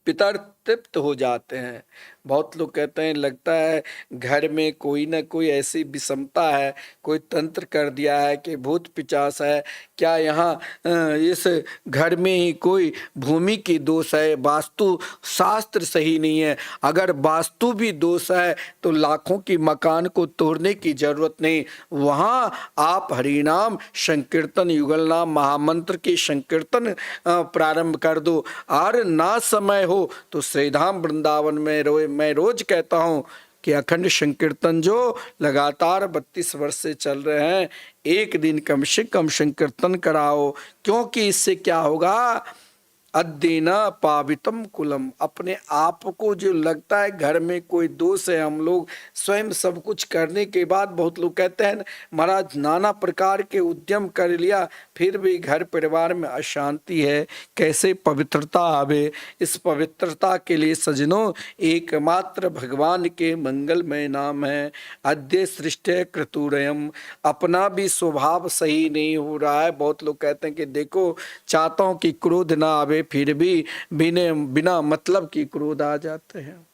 पितर तृप्त हो जाते हैं। बहुत लोग कहते हैं लगता है घर में कोई ना कोई ऐसी विषमता है, कोई तंत्र कर दिया है कि भूत पिचास है, क्या यहाँ इस घर में ही कोई भूमि की दोष है, वास्तु शास्त्र सही नहीं है। अगर वास्तु भी दोष है तो लाखों की मकान को तोड़ने की जरूरत नहीं, वहाँ आप हरिनाम संकीर्तन युगल नाम महामंत्र की संकीर्तन प्रारंभ कर दो। और ना समय हो तो श्रीधाम वृंदावन में मैं रोज कहता हूँ कि अखंड संकीर्तन जो लगातार 32 वर्ष से चल रहे हैं, एक दिन कम से कम संकीर्तन कराओ, क्योंकि इससे क्या होगा, अद्य न पावितम कुलम, अपने आप को जो लगता है घर में कोई दोष है, हम लोग स्वयं सब कुछ करने के बाद, बहुत लोग कहते हैं महाराज नाना प्रकार के उद्यम कर लिया फिर भी घर परिवार में अशांति है, कैसे पवित्रता आवे। इस पवित्रता के लिए सजनों एकमात्र भगवान के मंगलमय नाम है। अद्य सृष्टि क्रतुरयम्, अपना भी स्वभाव सही नहीं हो रहा है। बहुत लोग कहते हैं कि देखो चाहता हूं कि क्रोध ना आवे, फिर भी बिना मतलब की क्रोध आ जाते हैं।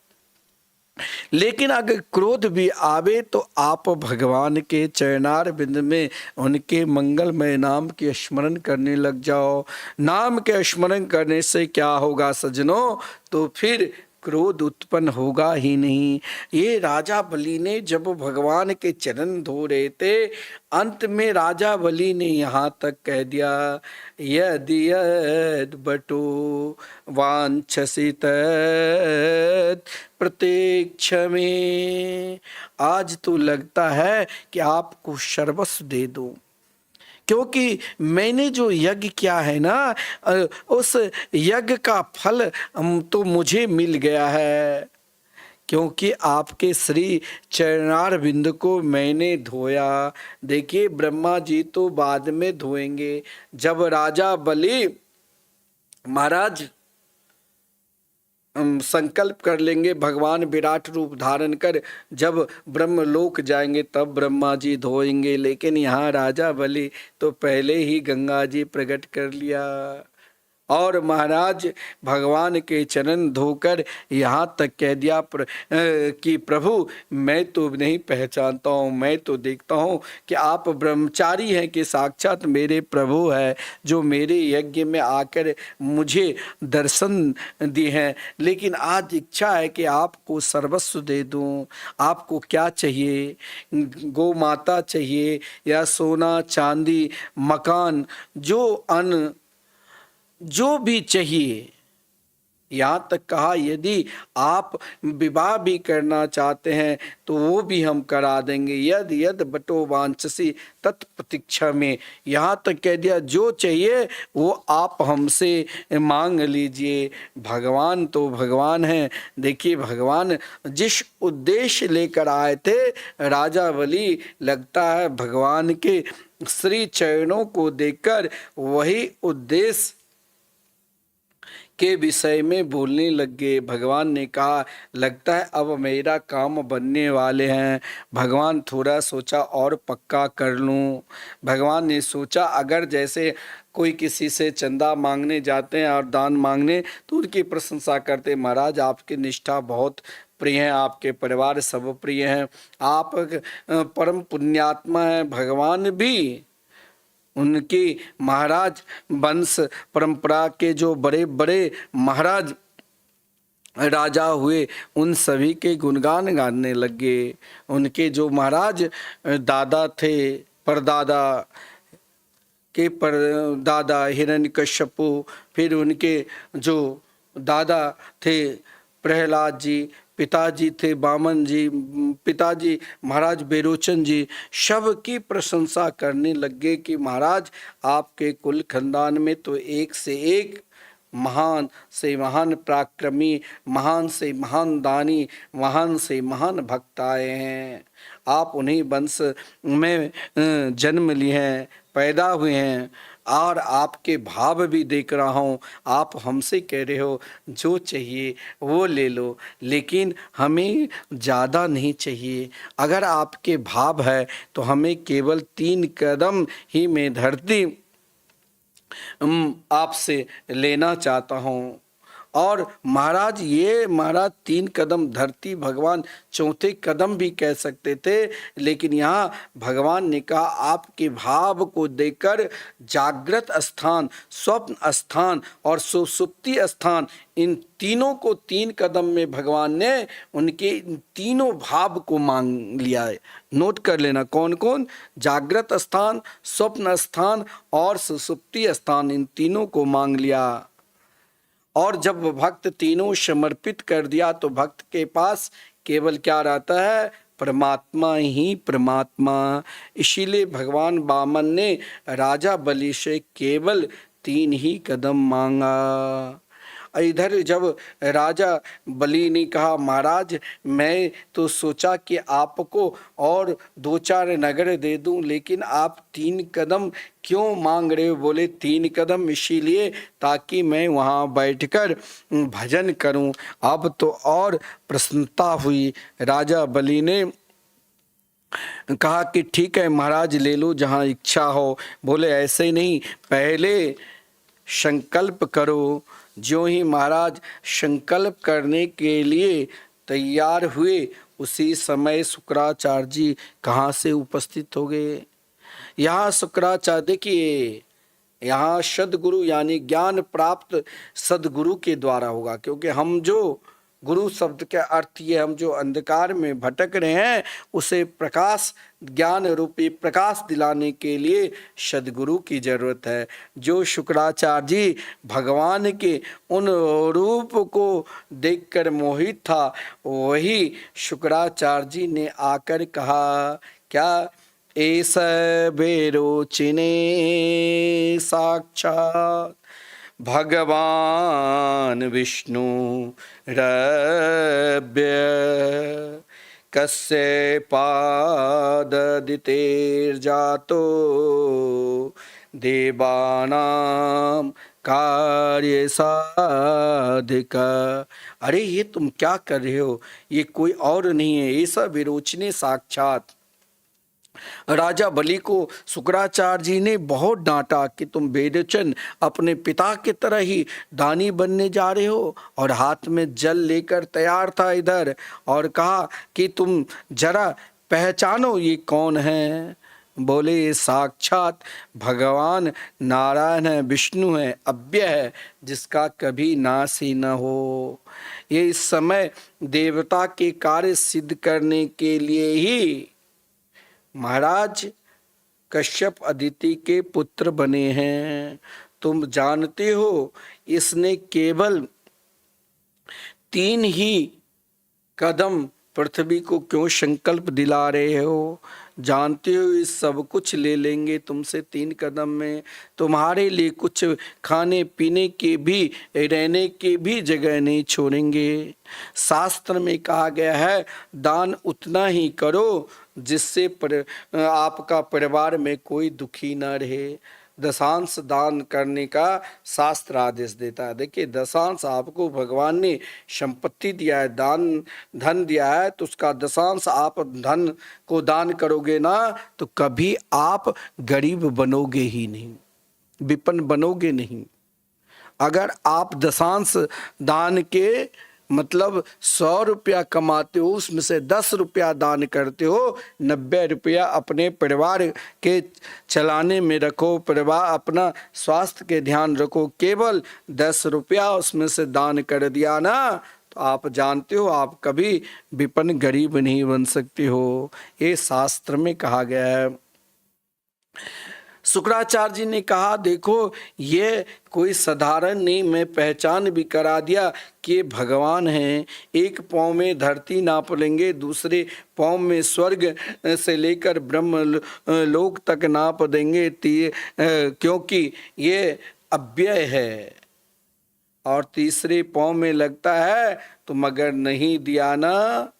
लेकिन अगर क्रोध भी आवे तो आप भगवान के चरणार बिंद में उनके मंगलमय नाम के स्मरण करने लग जाओ। नाम के स्मरण करने से क्या होगा सजनों, तो फिर क्रोध उत्पन्न होगा ही नहीं। ये राजा बलि ने जब भगवान के चरण धो रहे थे, अंत में राजा बलि ने यहाँ तक कह दिया, यदि यद बटो वांछसि तत् प्रतीक्ष में। आज तो लगता है कि आपको सर्वस्व दे दूं, क्योंकि मैंने जो यज्ञ किया है ना, उस यज्ञ का फल तो मुझे मिल गया है, क्योंकि आपके श्री चरणार बिंद को मैंने धोया। देखिए, ब्रह्मा जी तो बाद में धोएंगे। जब राजा बलि महाराज संकल्प कर लेंगे, भगवान विराट रूप धारण कर जब ब्रह्मलोक जाएंगे तब ब्रह्मा जी धोएंगे, लेकिन यहाँ राजा बलि तो पहले ही गंगा जी प्रकट कर लिया और महाराज भगवान के चरण धोकर यहाँ तक कह दिया कि प्रभु मैं तो नहीं पहचानता हूँ, मैं तो देखता हूँ कि आप ब्रह्मचारी हैं कि साक्षात मेरे प्रभु है, जो मेरे यज्ञ में आकर मुझे दर्शन दिए हैं। लेकिन आज इच्छा है कि आपको सर्वस्व दे दूँ। आपको क्या चाहिए? गौ माता चाहिए या सोना चांदी मकान, जो अन्न जो भी चाहिए। यहाँ तक कहा यदि आप विवाह भी करना चाहते हैं तो वो भी हम करा देंगे। यद यद बटो वांछसी तत्प्रतीक्षा में, यहाँ तक कह दिया जो चाहिए वो आप हमसे मांग लीजिए। भगवान तो भगवान हैं। देखिए, भगवान जिस उद्देश्य लेकर आए थे, राजा बलि लगता है भगवान के श्री चरणों को देखकर वही उद्देश्य के विषय में बोलने लग गए। भगवान ने कहा, लगता है अब मेरा काम बनने वाले हैं। भगवान थोड़ा सोचा और पक्का कर लूं। भगवान ने सोचा, अगर जैसे कोई किसी से चंदा मांगने जाते हैं और दान मांगने तो उनकी प्रशंसा करते, महाराज आपकी निष्ठा बहुत प्रिय है, आपके परिवार सब प्रिय हैं, आप परम पुण्यात्मा हैं। भगवान भी उनकी महाराज वंश परंपरा के जो बड़े बड़े महाराज राजा हुए उन सभी के गुणगान गाने लगे। उनके जो महाराज दादा थे, परदादा के परदादा हिरण्यकश्यपु, फिर उनके जो दादा थे प्रहलाद जी, पिताजी थे बामन जी, पिताजी महाराज बेरोचन जी, सब की प्रशंसा करने लगे कि महाराज आपके कुल खानदान में तो एक से एक महान से महान पराक्रमी, महान से महान दानी, महान से महान भक्त आए हैं। आप उन्हीं वंश में जन्म लिए हैं, पैदा हुए हैं और आपके भाव भी देख रहा हूँ। आप हमसे कह रहे हो जो चाहिए वो ले लो, लेकिन हमें ज़्यादा नहीं चाहिए। अगर आपके भाव है तो हमें केवल 3 कदम ही मैं धरती आपसे लेना चाहता हूँ। और महाराज ये महाराज 3 कदम धरती, भगवान 4थे कदम भी कह सकते थे, लेकिन यहाँ भगवान ने कहा आपके भाव को देखकर जागृत स्थान, स्वप्न स्थान और सुषुप्ति स्थान, इन तीनों को 3 कदम में भगवान ने उनके तीनों भाव को मांग लिया है। नोट कर लेना कौन कौन? जागृत स्थान, स्वप्न स्थान और सुषुप्ति स्थान, इन तीनों को मांग लिया। और जब भक्त तीनों समर्पित कर दिया तो भक्त के पास केवल क्या रहता है? परमात्मा ही परमात्मा। इसीलिए भगवान वामन ने राजा बलि से केवल 3 ही कदम मांगा। इधर जब राजा बलि ने कहा, महाराज मैं तो सोचा कि आपको और 2-4 नगर दे दूं, लेकिन आप 3 कदम क्यों मांग रहे हो? बोले 3 कदम इसीलिए ताकि मैं वहाँ बैठकर भजन करूं। अब तो और प्रसन्नता हुई। राजा बलि ने कहा कि ठीक है महाराज ले लो जहाँ इच्छा हो। बोले ऐसे नहीं, पहले संकल्प करो। जो ही महाराज संकल्प करने के लिए तैयार हुए, उसी समय शुक्राचार्य जी कहाँ से उपस्थित हो गए। यहाँ शुक्राचार्य, देखिए यहाँ सदगुरु यानी ज्ञान प्राप्त सदगुरु के द्वारा होगा, क्योंकि हम जो गुरु शब्द के अर्थ ये, हम जो अंधकार में भटक रहे हैं उसे प्रकाश, ज्ञान रूपी प्रकाश दिलाने के लिए सदगुरु की जरूरत है। जो शुक्राचार्य जी भगवान के उन रूप को देखकर मोहित था, वही शुक्राचार्य जी ने आकर कहा क्या, एस बेरोचिने साक्षात भगवान विष्णु रव्य कस्य पाददितेर्जातो देवानां कार्य साधिका। अरे ये तुम क्या कर रहे हो, ये कोई और नहीं है, ये सब विरोचने साक्षात। राजा बलि को शुक्राचार्य जी ने बहुत डांटा कि तुम बेदचन अपने पिता की तरह ही दानी बनने जा रहे हो, और हाथ में जल लेकर तैयार था इधर, और कहा कि तुम जरा पहचानो ये कौन है। बोले ये साक्षात भगवान नारायण है, विष्णु है, अव्यय है, जिसका कभी नाश ही न हो। ये इस समय देवता के कार्य सिद्ध करने के लिए ही महाराज कश्यप अदिति के पुत्र बने हैं। तुम जानते हो इसने केवल 3 ही कदम पृथ्वी को क्यों संकल्प दिला रहे हो? जानते हो इस सब कुछ ले लेंगे तुमसे 3 कदम में, तुम्हारे लिए कुछ खाने पीने के भी, रहने के भी जगह नहीं छोड़ेंगे। शास्त्र में कहा गया है दान उतना ही करो जिससे आपका परिवार में कोई दुखी न रहे। दशांश दान करने का शास्त्र आदेश देता है। देखिए दशांश आपको भगवान ने संपत्ति दिया है, दान धन दिया है, तो उसका दशांश आप धन को दान करोगे ना तो कभी आप गरीब बनोगे ही नहीं, विपन्न बनोगे नहीं। अगर आप दशांश दान के मतलब 100 रुपया कमाते हो, उसमें से 10 रुपया दान करते हो, 90 रुपया अपने परिवार के चलाने में रखो, परिवार अपना स्वास्थ्य के ध्यान रखो, केवल 10 रुपया उसमें से दान कर दिया ना तो आप जानते हो आप कभी विपन्न गरीब नहीं बन सकते हो। ये शास्त्र में कहा गया है। शुक्राचार्य जी ने कहा देखो ये कोई साधारण नहीं, मैं पहचान भी करा दिया कि भगवान हैं। एक पाँव में धरती नाप लेंगे, दूसरे पाँव में स्वर्ग से लेकर ब्रह्म लोक तक नाप देंगे, क्योंकि ये अव्यय है। और तीसरे पाँव में लगता है तुम अगर नहीं दिया ना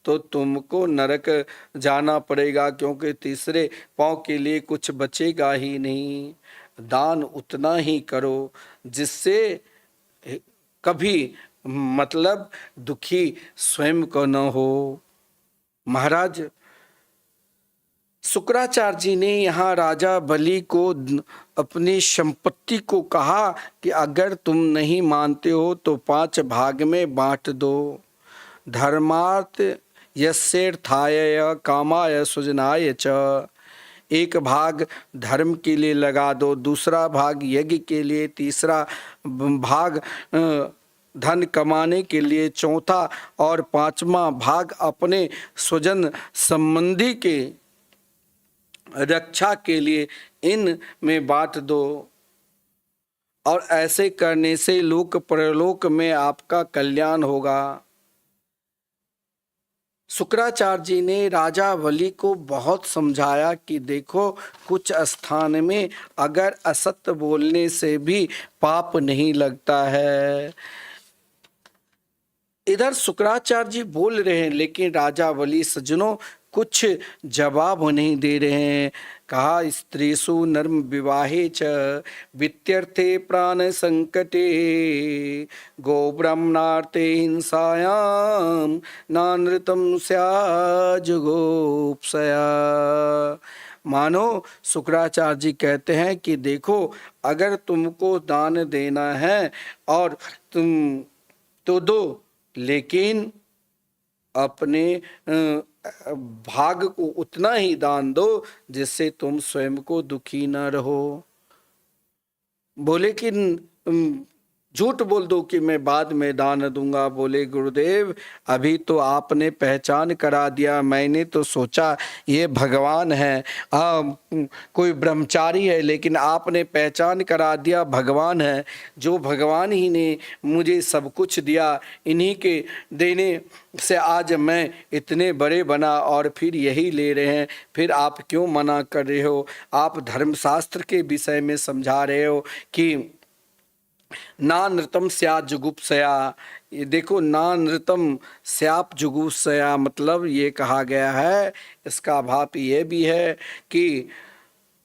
तो तुमको नरक जाना पड़ेगा, क्योंकि तीसरे पाँव के लिए कुछ बचेगा ही नहीं। दान उतना ही करो जिससे कभी मतलब दुखी स्वयं को न हो। महाराज शुक्राचार्य जी ने यहाँ राजा बलि को अपनी संपत्ति को कहा कि अगर तुम नहीं मानते हो तो 5 भाग में बांट दो। धर्मार्थ यस्यर्थाय कामाय सुजनाय च, एक भाग धर्म के लिए लगा दो, दूसरा भाग यज्ञ के लिए, तीसरा भाग धन कमाने के लिए, चौथा और 5वां भाग अपने स्वजन संबंधी के रक्षा के लिए, इन में बांट दो। और ऐसे करने से लोक परलोक में आपका कल्याण होगा। शुक्राचार्य जी ने राजा बलि को बहुत समझाया कि देखो कुछ स्थान में अगर असत्य बोलने से भी पाप नहीं लगता है। इधर शुक्राचार्य जी बोल रहे हैं लेकिन राजा बलि सज्जनों कुछ जवाब नहीं दे रहे हैं। कहा स्त्रीषु नर्म विवाहे च वित्यर्थे प्राण संकटे गो ब्रह्मणार्थे हिंसायाम नानृतम स्याज गोप्सया। मानो शुक्राचार्य जी कहते हैं कि देखो अगर तुमको दान देना है और तुम तो दो, लेकिन अपने भाग को उतना ही दान दो जिससे तुम स्वयं को दुखी न रहो। बोले कि झूठ बोल दो कि मैं बाद में दान दूंगा। बोले गुरुदेव अभी तो आपने पहचान करा दिया, मैंने तो सोचा ये भगवान है, कोई ब्रह्मचारी है, लेकिन आपने पहचान करा दिया भगवान है। जो भगवान ही ने मुझे सब कुछ दिया, इन्हीं के देने से आज मैं इतने बड़े बना और फिर यही ले रहे हैं। फिर आप क्यों मना कर रहे हो? आप धर्मशास्त्र के विषय में समझा रहे हो कि ना नृतम स्यात् जुगुप्सया। ये देखो, ना नृतम स्यात् जुगुप्सया मतलब ये कहा गया है, इसका भाव ये भी है कि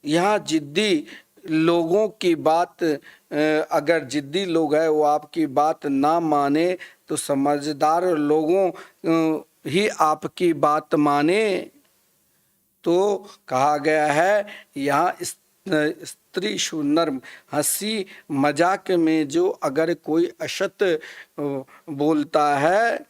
यहाँ जिद्दी लोगों की बात, अगर जिद्दी लोग हैं वो आपकी बात ना माने तो समझदार लोगों ही आपकी बात माने। तो कहा गया है यहाँ स्त्री नर्म, हंसी मजाक में जो अगर कोई असत बोलता है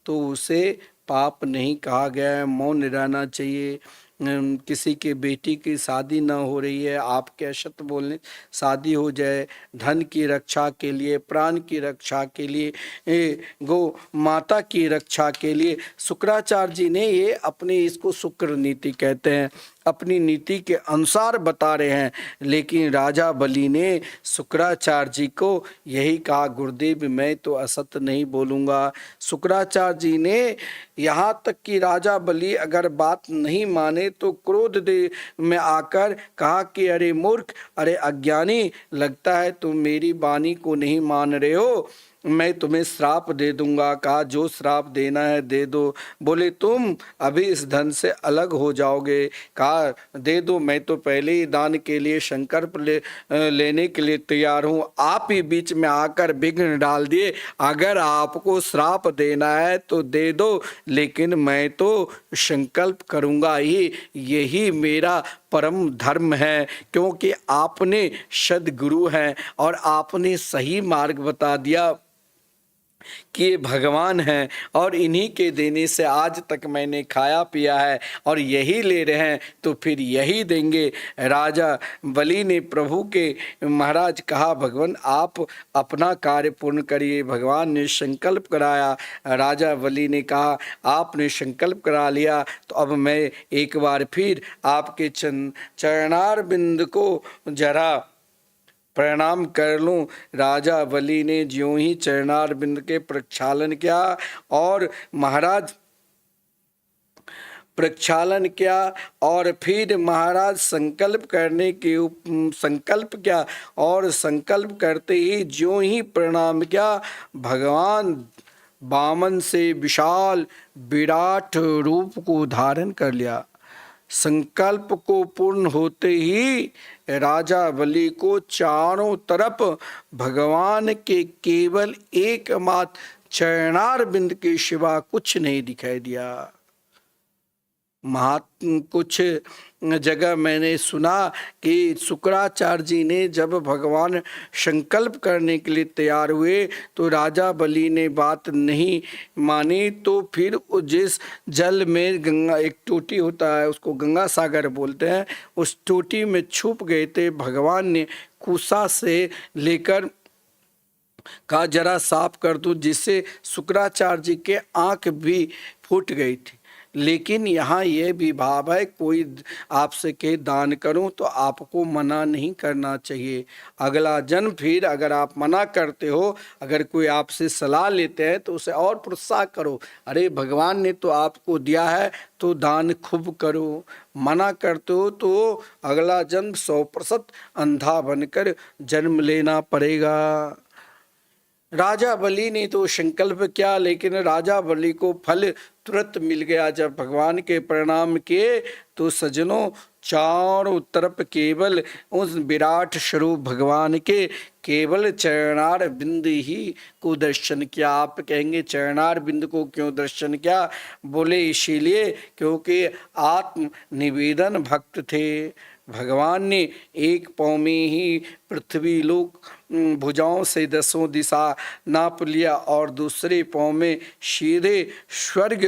तो उसे पाप नहीं कहा गया है, मौन रहना चाहिए। किसी के बेटी की शादी ना हो रही है, आपके असत बोलने शादी हो जाए, धन की रक्षा के लिए, प्राण की रक्षा के लिए, गौ माता की रक्षा के लिए शुक्राचार्य जी ने ये अपने, इसको शुक्र नीति कहते हैं, अपनी नीति के अनुसार बता रहे हैं। लेकिन राजा बलि ने शुक्राचार्य जी को यही कहा, गुरुदेव मैं तो असत नहीं बोलूँगा। शुक्राचार्य जी ने यहाँ तक कि राजा बलि अगर बात नहीं माने तो क्रोध दे में आकर कहा कि अरे मूर्ख, अरे अज्ञानी, लगता है तुम मेरी वाणी को नहीं मान रहे हो, मैं तुम्हें श्राप दे दूंगा। कहा जो श्राप देना है दे दो। बोले तुम अभी इस धन से अलग हो जाओगे। कहा दे दो, मैं तो पहले ही दान के लिए संकल्प लेने के लिए तैयार हूँ, आप ही बीच में आकर विघ्न डाल दिए। अगर आपको श्राप देना है तो दे दो, लेकिन मैं तो संकल्प करूँगा ही, यही मेरा परम धर्म है, क्योंकि आपने सद्गुरु हैं और आपने सही मार्ग बता दिया कि ये भगवान हैं और इन्हीं के देने से आज तक मैंने खाया पिया है और यही ले रहे हैं तो फिर यही देंगे। राजा बलि ने प्रभु के महाराज कहा, भगवान आप अपना कार्य पूर्ण करिए। भगवान ने संकल्प कराया। राजा बलि ने कहा आपने संकल्प करा लिया तो अब मैं एक बार फिर आपके चरणार बिंद को जरा प्रणाम कर लूं। राजा बलि ने ज्यों ही चरणार बिंद के प्रक्षालन किया और महाराज प्रक्षालन किया और फिर महाराज संकल्प करने के संकल्प किया और संकल्प करते ही ज्यों ही प्रणाम किया, भगवान वामन से विशाल विराट रूप को धारण कर लिया। संकल्प को पूर्ण होते ही राजा बलि को चारों तरफ भगवान के केवल एकमात्र चरणार बिंद के सिवा कुछ नहीं दिखाई दिया। कुछ जगह मैंने सुना कि शुक्राचार्य जी ने जब भगवान संकल्प करने के लिए तैयार हुए तो राजा बलि ने बात नहीं मानी, तो फिर जिस जल में गंगा, एक टोटी होता है उसको गंगा सागर बोलते हैं, उस टोटी में छुप गए थे। भगवान ने कुसा से लेकर कहा जरा साफ कर दो, जिससे शुक्राचार्य जी के आंख भी फूट गई थी। लेकिन यहाँ ये भी भाव है, कोई आपसे कहे दान करूं तो आपको मना नहीं करना चाहिए। अगला जन्म फिर अगर आप मना करते हो, अगर कोई आपसे सलाह लेते हैं तो उसे और प्रोत्साहन करो, अरे भगवान ने तो आपको दिया है तो दान खूब करो। मना करते हो तो अगला जन्म 100% अंधा बनकर जन्म लेना पड़ेगा। राजा बलि ने तो संकल्प किया, लेकिन राजा बलि को फल तुरंत मिल गया। जब भगवान के प्रणाम किए तो सज्जनों चारों तरफ केवल उस विराट स्वरूप भगवान के केवल चरणार बिंद ही को दर्शन किया। आप कहेंगे चरणार बिंद को क्यों दर्शन किया? बोले इसीलिए क्योंकि आत्म निवेदन भक्त थे। भगवान ने एक पाँव में ही पृथ्वी लोक भुजाओं से 10 दिशा नाप लिया और दूसरे पाँव में सीधे स्वर्ग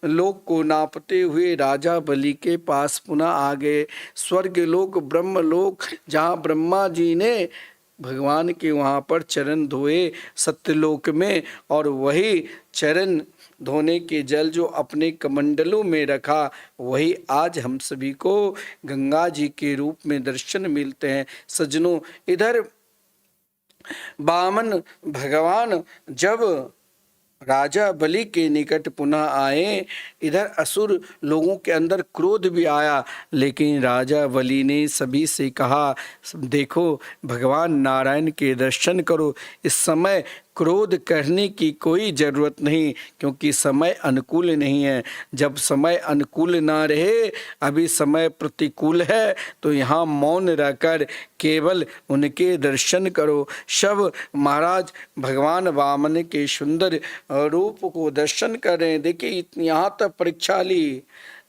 लोक को नापते हुए राजा बलि के पास पुनः आ गए। स्वर्ग लोक ब्रह्म लोक, जहाँ ब्रह्मा जी ने भगवान के वहाँ पर चरण धोए सत्यलोक में, और वही चरण धोने के जल जो अपने कमंडलों में रखा, वही आज हम सभी को गंगा जी के रूप में दर्शन मिलते हैं। सज्जनों, इधर वामन भगवान जब राजा बलि के निकट पुनः आए, इधर असुर लोगों के अंदर क्रोध भी आया, लेकिन राजा बलि ने सभी से कहा, देखो भगवान नारायण के दर्शन करो, इस समय क्रोध करने की कोई ज़रूरत नहीं, क्योंकि समय अनुकूल नहीं है। जब समय अनुकूल ना रहे, अभी समय प्रतिकूल है, तो यहाँ मौन रहकर केवल उनके दर्शन करो। सब महाराज भगवान वामन के सुंदर रूप को दर्शन कर रहे हैं। देखिए यहाँ तक परीक्षा ली,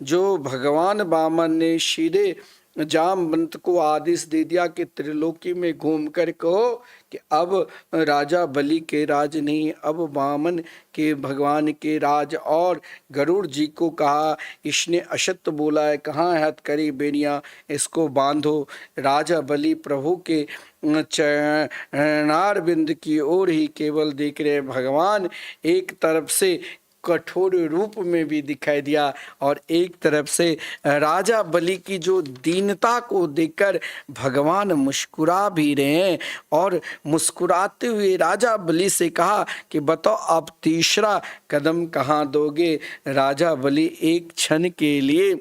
जो भगवान वामन ने सीधे जामवंत को आदेश दे दिया कि त्रिलोकी में घूम कर कहो कि अब राजा बलि के राज नहीं, अब वामन के भगवान के राज। और गरुड़ जी को कहा, इसने असत्य बोला है, कहाँ है हथकड़ी बेड़ियाँ, इसको बांधो। राजा बलि प्रभु के चरणार बिंद की ओर ही केवल देख रहे। भगवान एक तरफ से कठोर रूप में भी दिखाई दिया, और एक तरफ से राजा बलि की जो दीनता को देखकर भगवान मुस्कुरा भी रहे हैं। और मुस्कुराते हुए राजा बलि से कहा कि बताओ आप तीसरा कदम कहाँ दोगे। राजा बलि एक क्षण के लिए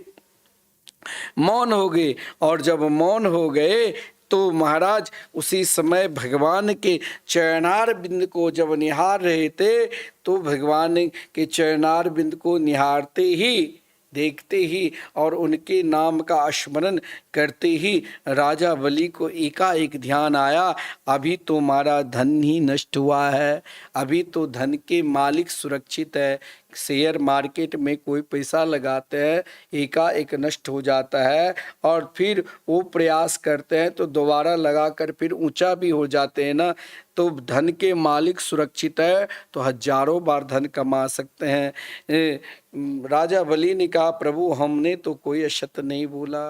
मौन हो गए, और जब मौन हो गए तो महाराज उसी समय भगवान के चरणार बिंद को जब निहार रहे थे, तो भगवान के चरणार बिंद को निहारते ही, देखते ही और उनके नाम का स्मरण करते ही राजा बलि को एकाएक ध्यान आया, अभी तो हमारा धन ही नष्ट हुआ है, अभी तो धन के मालिक सुरक्षित है। शेयर मार्केट में कोई पैसा लगाते हैं, एकाएक नष्ट हो जाता है, और फिर वो प्रयास करते हैं तो दोबारा लगाकर फिर ऊंचा भी हो जाते हैं ना। तो धन के मालिक सुरक्षित है तो हजारों बार धन कमा सकते हैं। राजा बलि ने कहा, प्रभु हमने तो कोई असत्य नहीं बोला,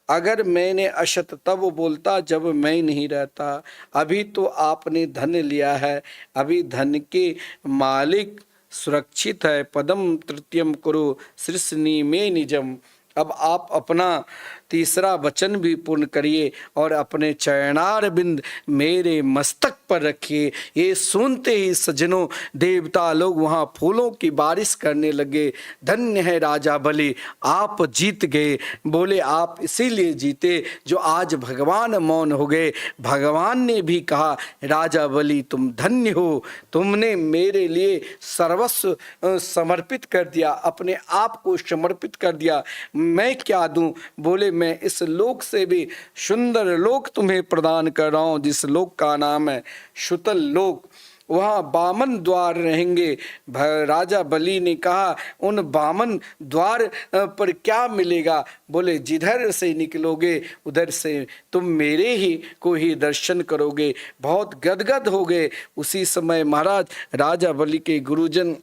अगर मैंने असत तब बोलता जब मैं नहीं रहता। अभी तो आपने धन लिया है, अभी धन के मालिक सुरक्षित है। पदम तृतीयम करो सृष्णि में निजम। अब आप अपना तीसरा वचन भी पूर्ण करिए और अपने चरणार बिंद मेरे मस्तक पर रखिए। ये सुनते ही सज्जनों देवता लोग वहाँ फूलों की बारिश करने लगे। धन्य है राजा बलि, आप जीत गए। बोले आप इसीलिए जीते जो आज भगवान मौन हो गए। भगवान ने भी कहा, राजा बलि तुम धन्य हो, तुमने मेरे लिए सर्वस्व समर्पित कर दिया, अपने आप को समर्पित कर दिया। मैं क्या दूं? बोले मैं इस लोक से भी सुंदर लोक तुम्हें प्रदान कर रहा हूं, जिस लोक का नाम है शुतल लोक। वहाँ बामन द्वार रहेंगे। राजा बलि ने कहा, उन बामन द्वार पर क्या मिलेगा? बोले जिधर से निकलोगे उधर से तुम मेरे ही को ही दर्शन करोगे। बहुत गदगद हो गए। उसी समय महाराज राजा बलि के गुरुजन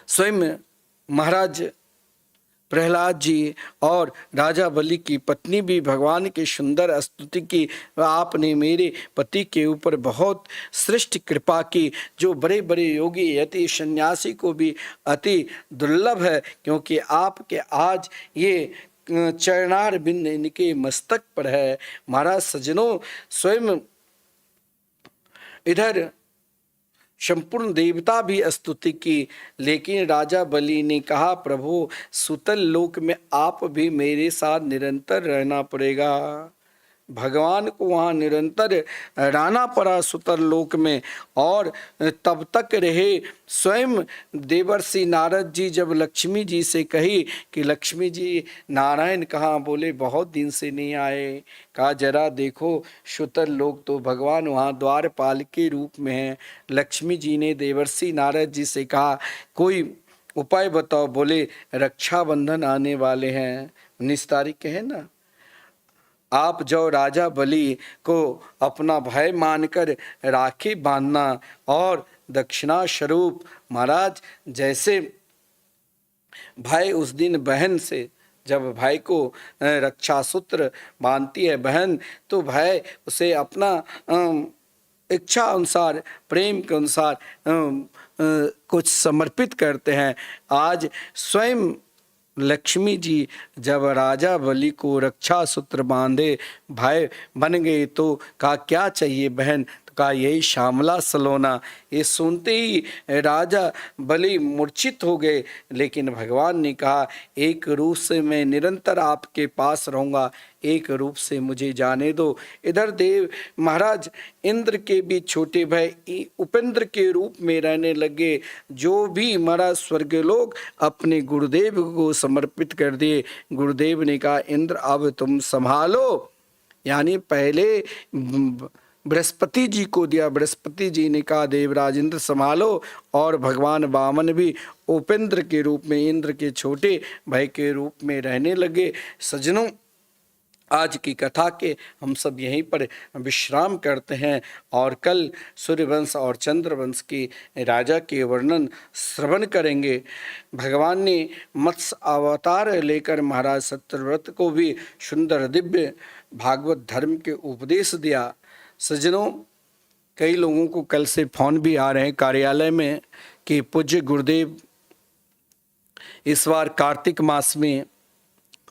स्वयं महाराज प्रहलाद जी और राजा बलि की पत्नी भी भगवान की सुंदर स्तुति की, आपने मेरे पति के ऊपर बहुत श्रेष्ठ कृपा की, जो बड़े बड़े योगी यति सन्यासी को भी अति दुर्लभ है, क्योंकि आपके आज ये चरणार बिंद इनके मस्तक पर है। महाराज सज्जनों स्वयं इधर संपूर्ण देवता भी स्तुति की, लेकिन राजा बलि ने कहा, प्रभु सुतल लोक में आप भी मेरे साथ निरंतर रहना पड़ेगा। भगवान को वहाँ निरंतर रहना पड़ा सुतर लोक में, और तब तक रहे। स्वयं देवर्षि नारद जी जब लक्ष्मी जी से कही कि लक्ष्मी जी नारायण कहाँ? बोले बहुत दिन से नहीं आए। कहा जरा देखो सुतर लोक तो भगवान वहाँ द्वारपाल के रूप में है। लक्ष्मी जी ने देवर्षि नारद जी से कहा कोई उपाय बताओ। बोले रक्षाबंधन आने वाले हैं, 19 तारीख के है ना, आप जो राजा बलि को अपना भय मानकर राखी बांधना, और दक्षिणा स्वरूप महाराज जैसे भाई उस दिन बहन से जब भाई को रक्षा सूत्र बांधती है बहन, तो भाई उसे अपना इच्छा अनुसार, प्रेम के अनुसार कुछ समर्पित करते हैं। आज स्वयं लक्ष्मी जी जब राजा बलि को रक्षा सूत्र बांधे भाई बन गए, तो कहा क्या चाहिए बहन, तो कहा यही श्यामला सलोना। ये सुनते ही राजा बलि मूर्छित हो गए, लेकिन भगवान ने कहा एक रूप से मैं निरंतर आपके पास रहूँगा, एक रूप से मुझे जाने दो। इधर देव महाराज इंद्र के भी छोटे भाई उपेंद्र के रूप में रहने लगे। जो भी महाराज स्वर्गलोक अपने गुरुदेव को समर्पित कर दिए। गुरुदेव ने कहा इंद्र अब तुम संभालो, यानी पहले बृहस्पति जी को दिया। बृहस्पति जी ने कहा देवराज इंद्र संभालो, और भगवान वामन भी उपेंद्र के रूप में, इंद्र के छोटे भाई के रूप में रहने लगे। सज्जनों, आज की कथा के हम सब यहीं पर विश्राम करते हैं, और कल सूर्यवंश और चंद्रवंश की राजा के वर्णन श्रवण करेंगे। भगवान ने मत्स्य अवतार लेकर महाराज सत्यव्रत को भी सुंदर दिव्य भागवत धर्म के उपदेश दिया। सज्जनों, कई लोगों को कल से फोन भी आ रहे हैं कार्यालय में कि पूज्य गुरुदेव इस बार कार्तिक मास में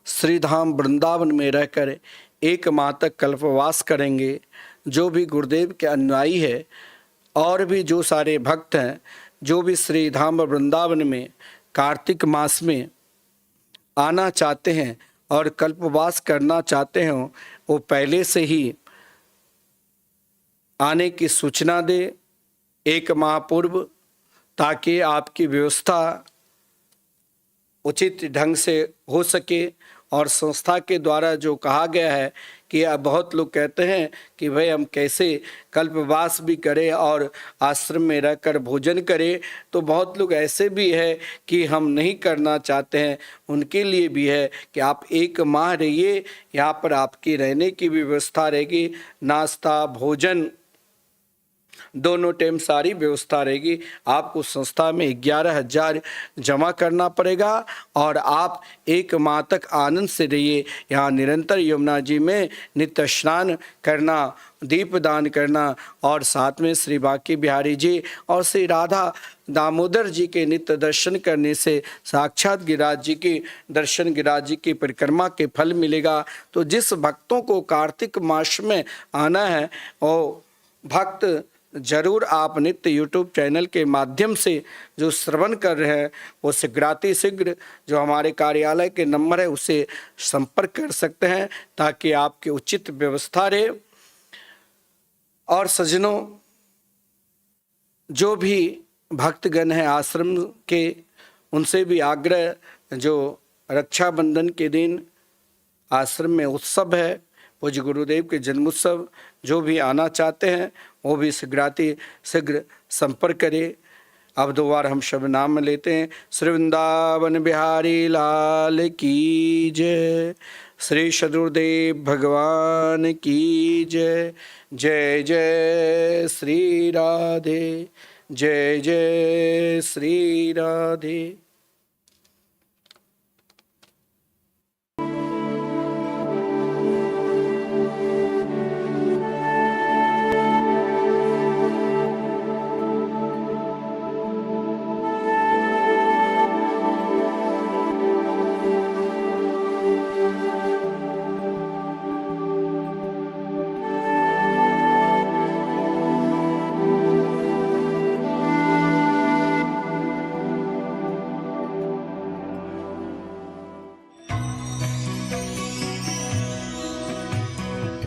श्रीधाम वृंदावन में रहकर 1 माह तक कल्पवास करेंगे। जो भी गुरुदेव के अनुयायी है और भी जो सारे भक्त हैं, जो भी श्रीधाम वृंदावन में कार्तिक मास में आना चाहते हैं और कल्पवास करना चाहते हैं, वो पहले से ही आने की सूचना दे 1 माह पूर्व, ताकि आपकी व्यवस्था उचित ढंग से हो सके। और संस्था के द्वारा जो कहा गया है कि अब बहुत लोग कहते हैं कि भाई हम कैसे कल्पवास भी करें और आश्रम में रहकर भोजन करें, तो बहुत लोग ऐसे भी है कि हम नहीं करना चाहते हैं। उनके लिए भी है कि आप 1 माह रहिए, यहाँ पर आपकी रहने की भी व्यवस्था रहेगी, नाश्ता भोजन दोनों टाइम सारी व्यवस्था रहेगी। आपको संस्था में 11,000 जमा करना पड़ेगा और आप 1 माह तक आनंद से रहिए। यहाँ निरंतर यमुना जी में नित्य स्नान करना, दीपदान करना, और साथ में श्री बांके बिहारी जी और श्री राधा दामोदर जी के नित्य दर्शन करने से साक्षात गिरिराज जी की दर्शन, गिरिराज जी की परिक्रमा के फल मिलेगा। तो जिस भक्तों को कार्तिक मास में आना है, वो भक्त जरूर आप नित्य यूट्यूब चैनल के माध्यम से जो श्रवण कर रहे हैं, वो शीघ्र जो हमारे कार्यालय के नंबर है उससे संपर्क कर सकते हैं, ताकि आपकी उचित व्यवस्था रहे। और सज्जनों, जो भी भक्तगण हैं आश्रम के, उनसे भी आग्रह, जो रक्षाबंधन के दिन आश्रम में उत्सव है, पूज्य गुरुदेव के जन्मोत्सव, जो भी आना चाहते हैं वो भी शीघ्र संपर्क करें। अब 2 बार हम शब्द नाम लेते हैं। श्री वृंदावन बिहारी लाल की जय, श्री सदगुरुदेव भगवान की जय। जय जय श्री राधे, जय जय श्री राधे।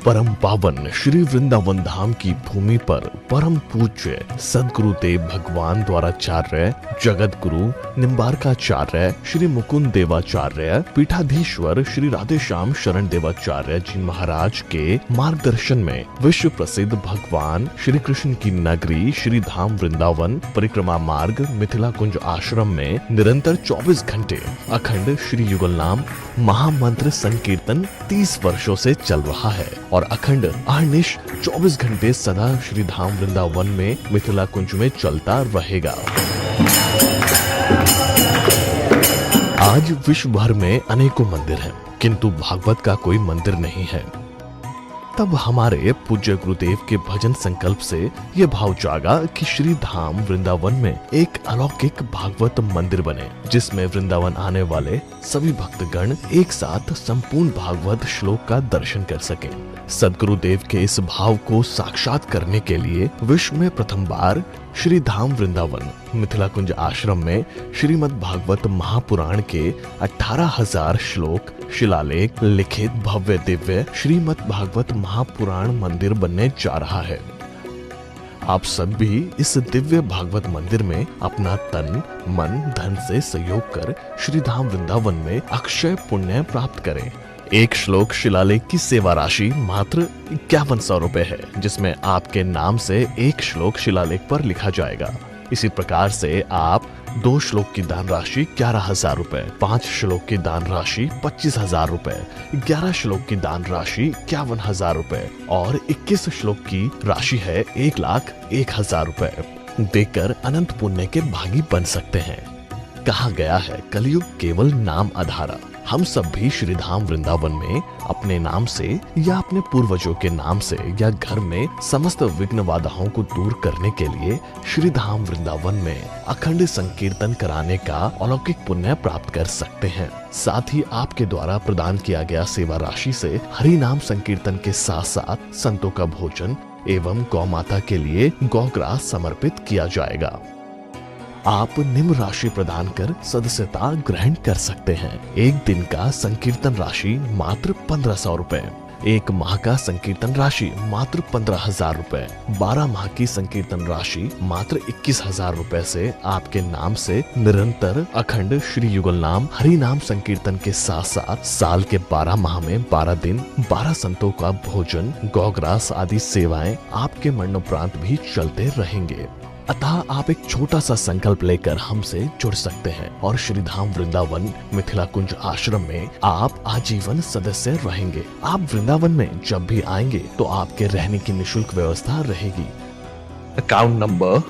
परम पावन श्री वृंदावन धाम की भूमि पर परम पूज्य सदगुरुदेव भगवान द्वाराचार्य जगत गुरु निम्बारकाचार्य श्री मुकुंद देवाचार्य पीठाधीश्वर श्री राधेश्याम शरण देवाचार्य जी महाराज के मार्गदर्शन में विश्व प्रसिद्ध भगवान श्री कृष्ण की नगरी श्री धाम वृंदावन परिक्रमा मार्ग मिथिला कुंज आश्रम में निरंतर 24 घंटे अखंड श्री युगल नाम महामंत्र संकीर्तन 30 वर्षों से चल रहा है और अखंड अहर्निश 24 घंटे सदा श्री धाम वृंदावन में मिथिला कुंज में चलता रहेगा। आज विश्व भर में अनेकों मंदिर हैं, किंतु भागवत का कोई मंदिर नहीं है। तब हमारे पूज्य गुरुदेव के भजन संकल्प से ये भाव जागा कि श्री धाम वृंदावन में एक अलौकिक भागवत मंदिर बने, जिसमें वृंदावन आने वाले सभी भक्तगण एक साथ संपूर्ण भागवत श्लोक का दर्शन कर सकें। सदगुरुदेव के इस भाव को साक्षात करने के लिए विश्व में प्रथम बार श्री धाम वृंदावन मिथिला कुंज आश्रम में श्रीमद् भागवत महापुराण के 18,000 श्लोक शिलालेख लिखित भव्य दिव्य श्रीमद् भागवत महापुराण मंदिर बनने जा रहा है। आप सब भी इस दिव्य भागवत मंदिर में अपना तन मन धन से सहयोग कर श्री धाम वृंदावन में अक्षय पुण्य प्राप्त करें। एक श्लोक शिलालेख की सेवा राशि मात्र 5100 रुपए है, जिसमें आपके नाम से एक श्लोक शिलालेख पर लिखा जाएगा। इसी प्रकार से आप 2 श्लोक की दान राशि 11,000 रुपए, 5 श्लोक की दान राशि 25,000 रुपए, 11 श्लोक की दान राशि 51,000 रुपए और 21 श्लोक की राशि है 1,01,000 रुपए देकर अनंत पुण्य के भागी बन सकते हैं। कहा गया है कलयुग केवल नाम आधारा। हम सब भी श्री धाम वृंदावन में अपने नाम से या अपने पूर्वजों के नाम से या घर में समस्त विघ्न बाधाओं को दूर करने के लिए श्री धाम वृंदावन में अखंड संकीर्तन कराने का अलौकिक पुण्य प्राप्त कर सकते हैं। साथ ही आपके द्वारा प्रदान किया गया सेवा राशि से हरि नाम संकीर्तन के साथ साथ संतों का भोजन एवं गौ माता के लिए गौग्रास समर्पित किया जाएगा। आप निम्न राशि प्रदान कर सदस्यता ग्रहण कर सकते हैं। एक दिन का संकीर्तन राशि मात्र 1500 रुपए, एक माह का संकीर्तन राशि मात्र 15,000 रुपए, 12 माह की संकीर्तन राशि मात्र 21,000 रुपए से आपके नाम से निरंतर अखंड श्री युगल नाम हरि नाम संकीर्तन के साथ साथ साल के 12 माह में 12 दिन 12 संतों का भोजन गौग्रास आदि सेवाएं आपके मरणोपरांत भी चलते रहेंगे। अतः आप एक छोटा सा संकल्प लेकर हमसे जुड़ सकते हैं और श्री धाम वृंदावन मिथिला कुंज आश्रम में आप आजीवन सदस्य रहेंगे। आप वृंदावन में जब भी आएंगे तो आपके रहने की निशुल्क व्यवस्था रहेगी। Account number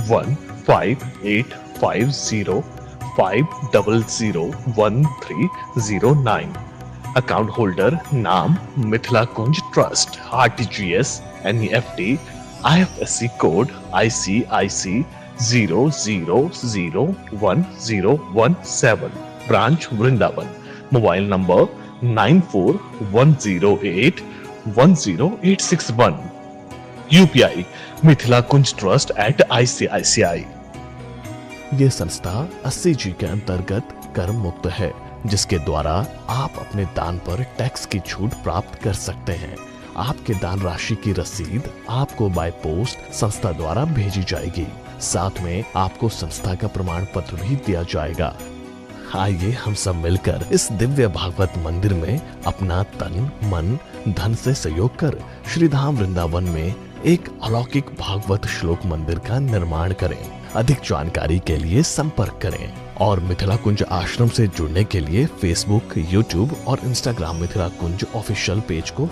158505001309। अकाउंट होल्डर नाम Mithila Kunj trust, RTGS, NEFT, IFSC code ICIC 00010117, branch Vrindavan. Mobile number 9410810861। UPI Mithila Kunj trust @ICICI। ये संस्था 80G के अंतर्गत कर मुक्त है, जिसके द्वारा आप अपने दान पर टैक्स की छूट प्राप्त कर सकते हैं। आपके दान राशि की रसीद आपको बाय पोस्ट संस्था द्वारा भेजी जाएगी। साथ में आपको संस्था का प्रमाण पत्र भी दिया जाएगा। आइए हम सब मिलकर इस दिव्य भागवत मंदिर में अपना तन मन धन से सहयोग कर श्री धाम वृंदावन में एक अलौकिक भागवत श्लोक मंदिर का निर्माण करें। अधिक जानकारी के लिए संपर्क करें और मिथिला कुंज आश्रम से जुड़ने के लिए फेसबुक, यूट्यूब और इंस्टाग्राम मिथिला कुंज ऑफिशियल पेज को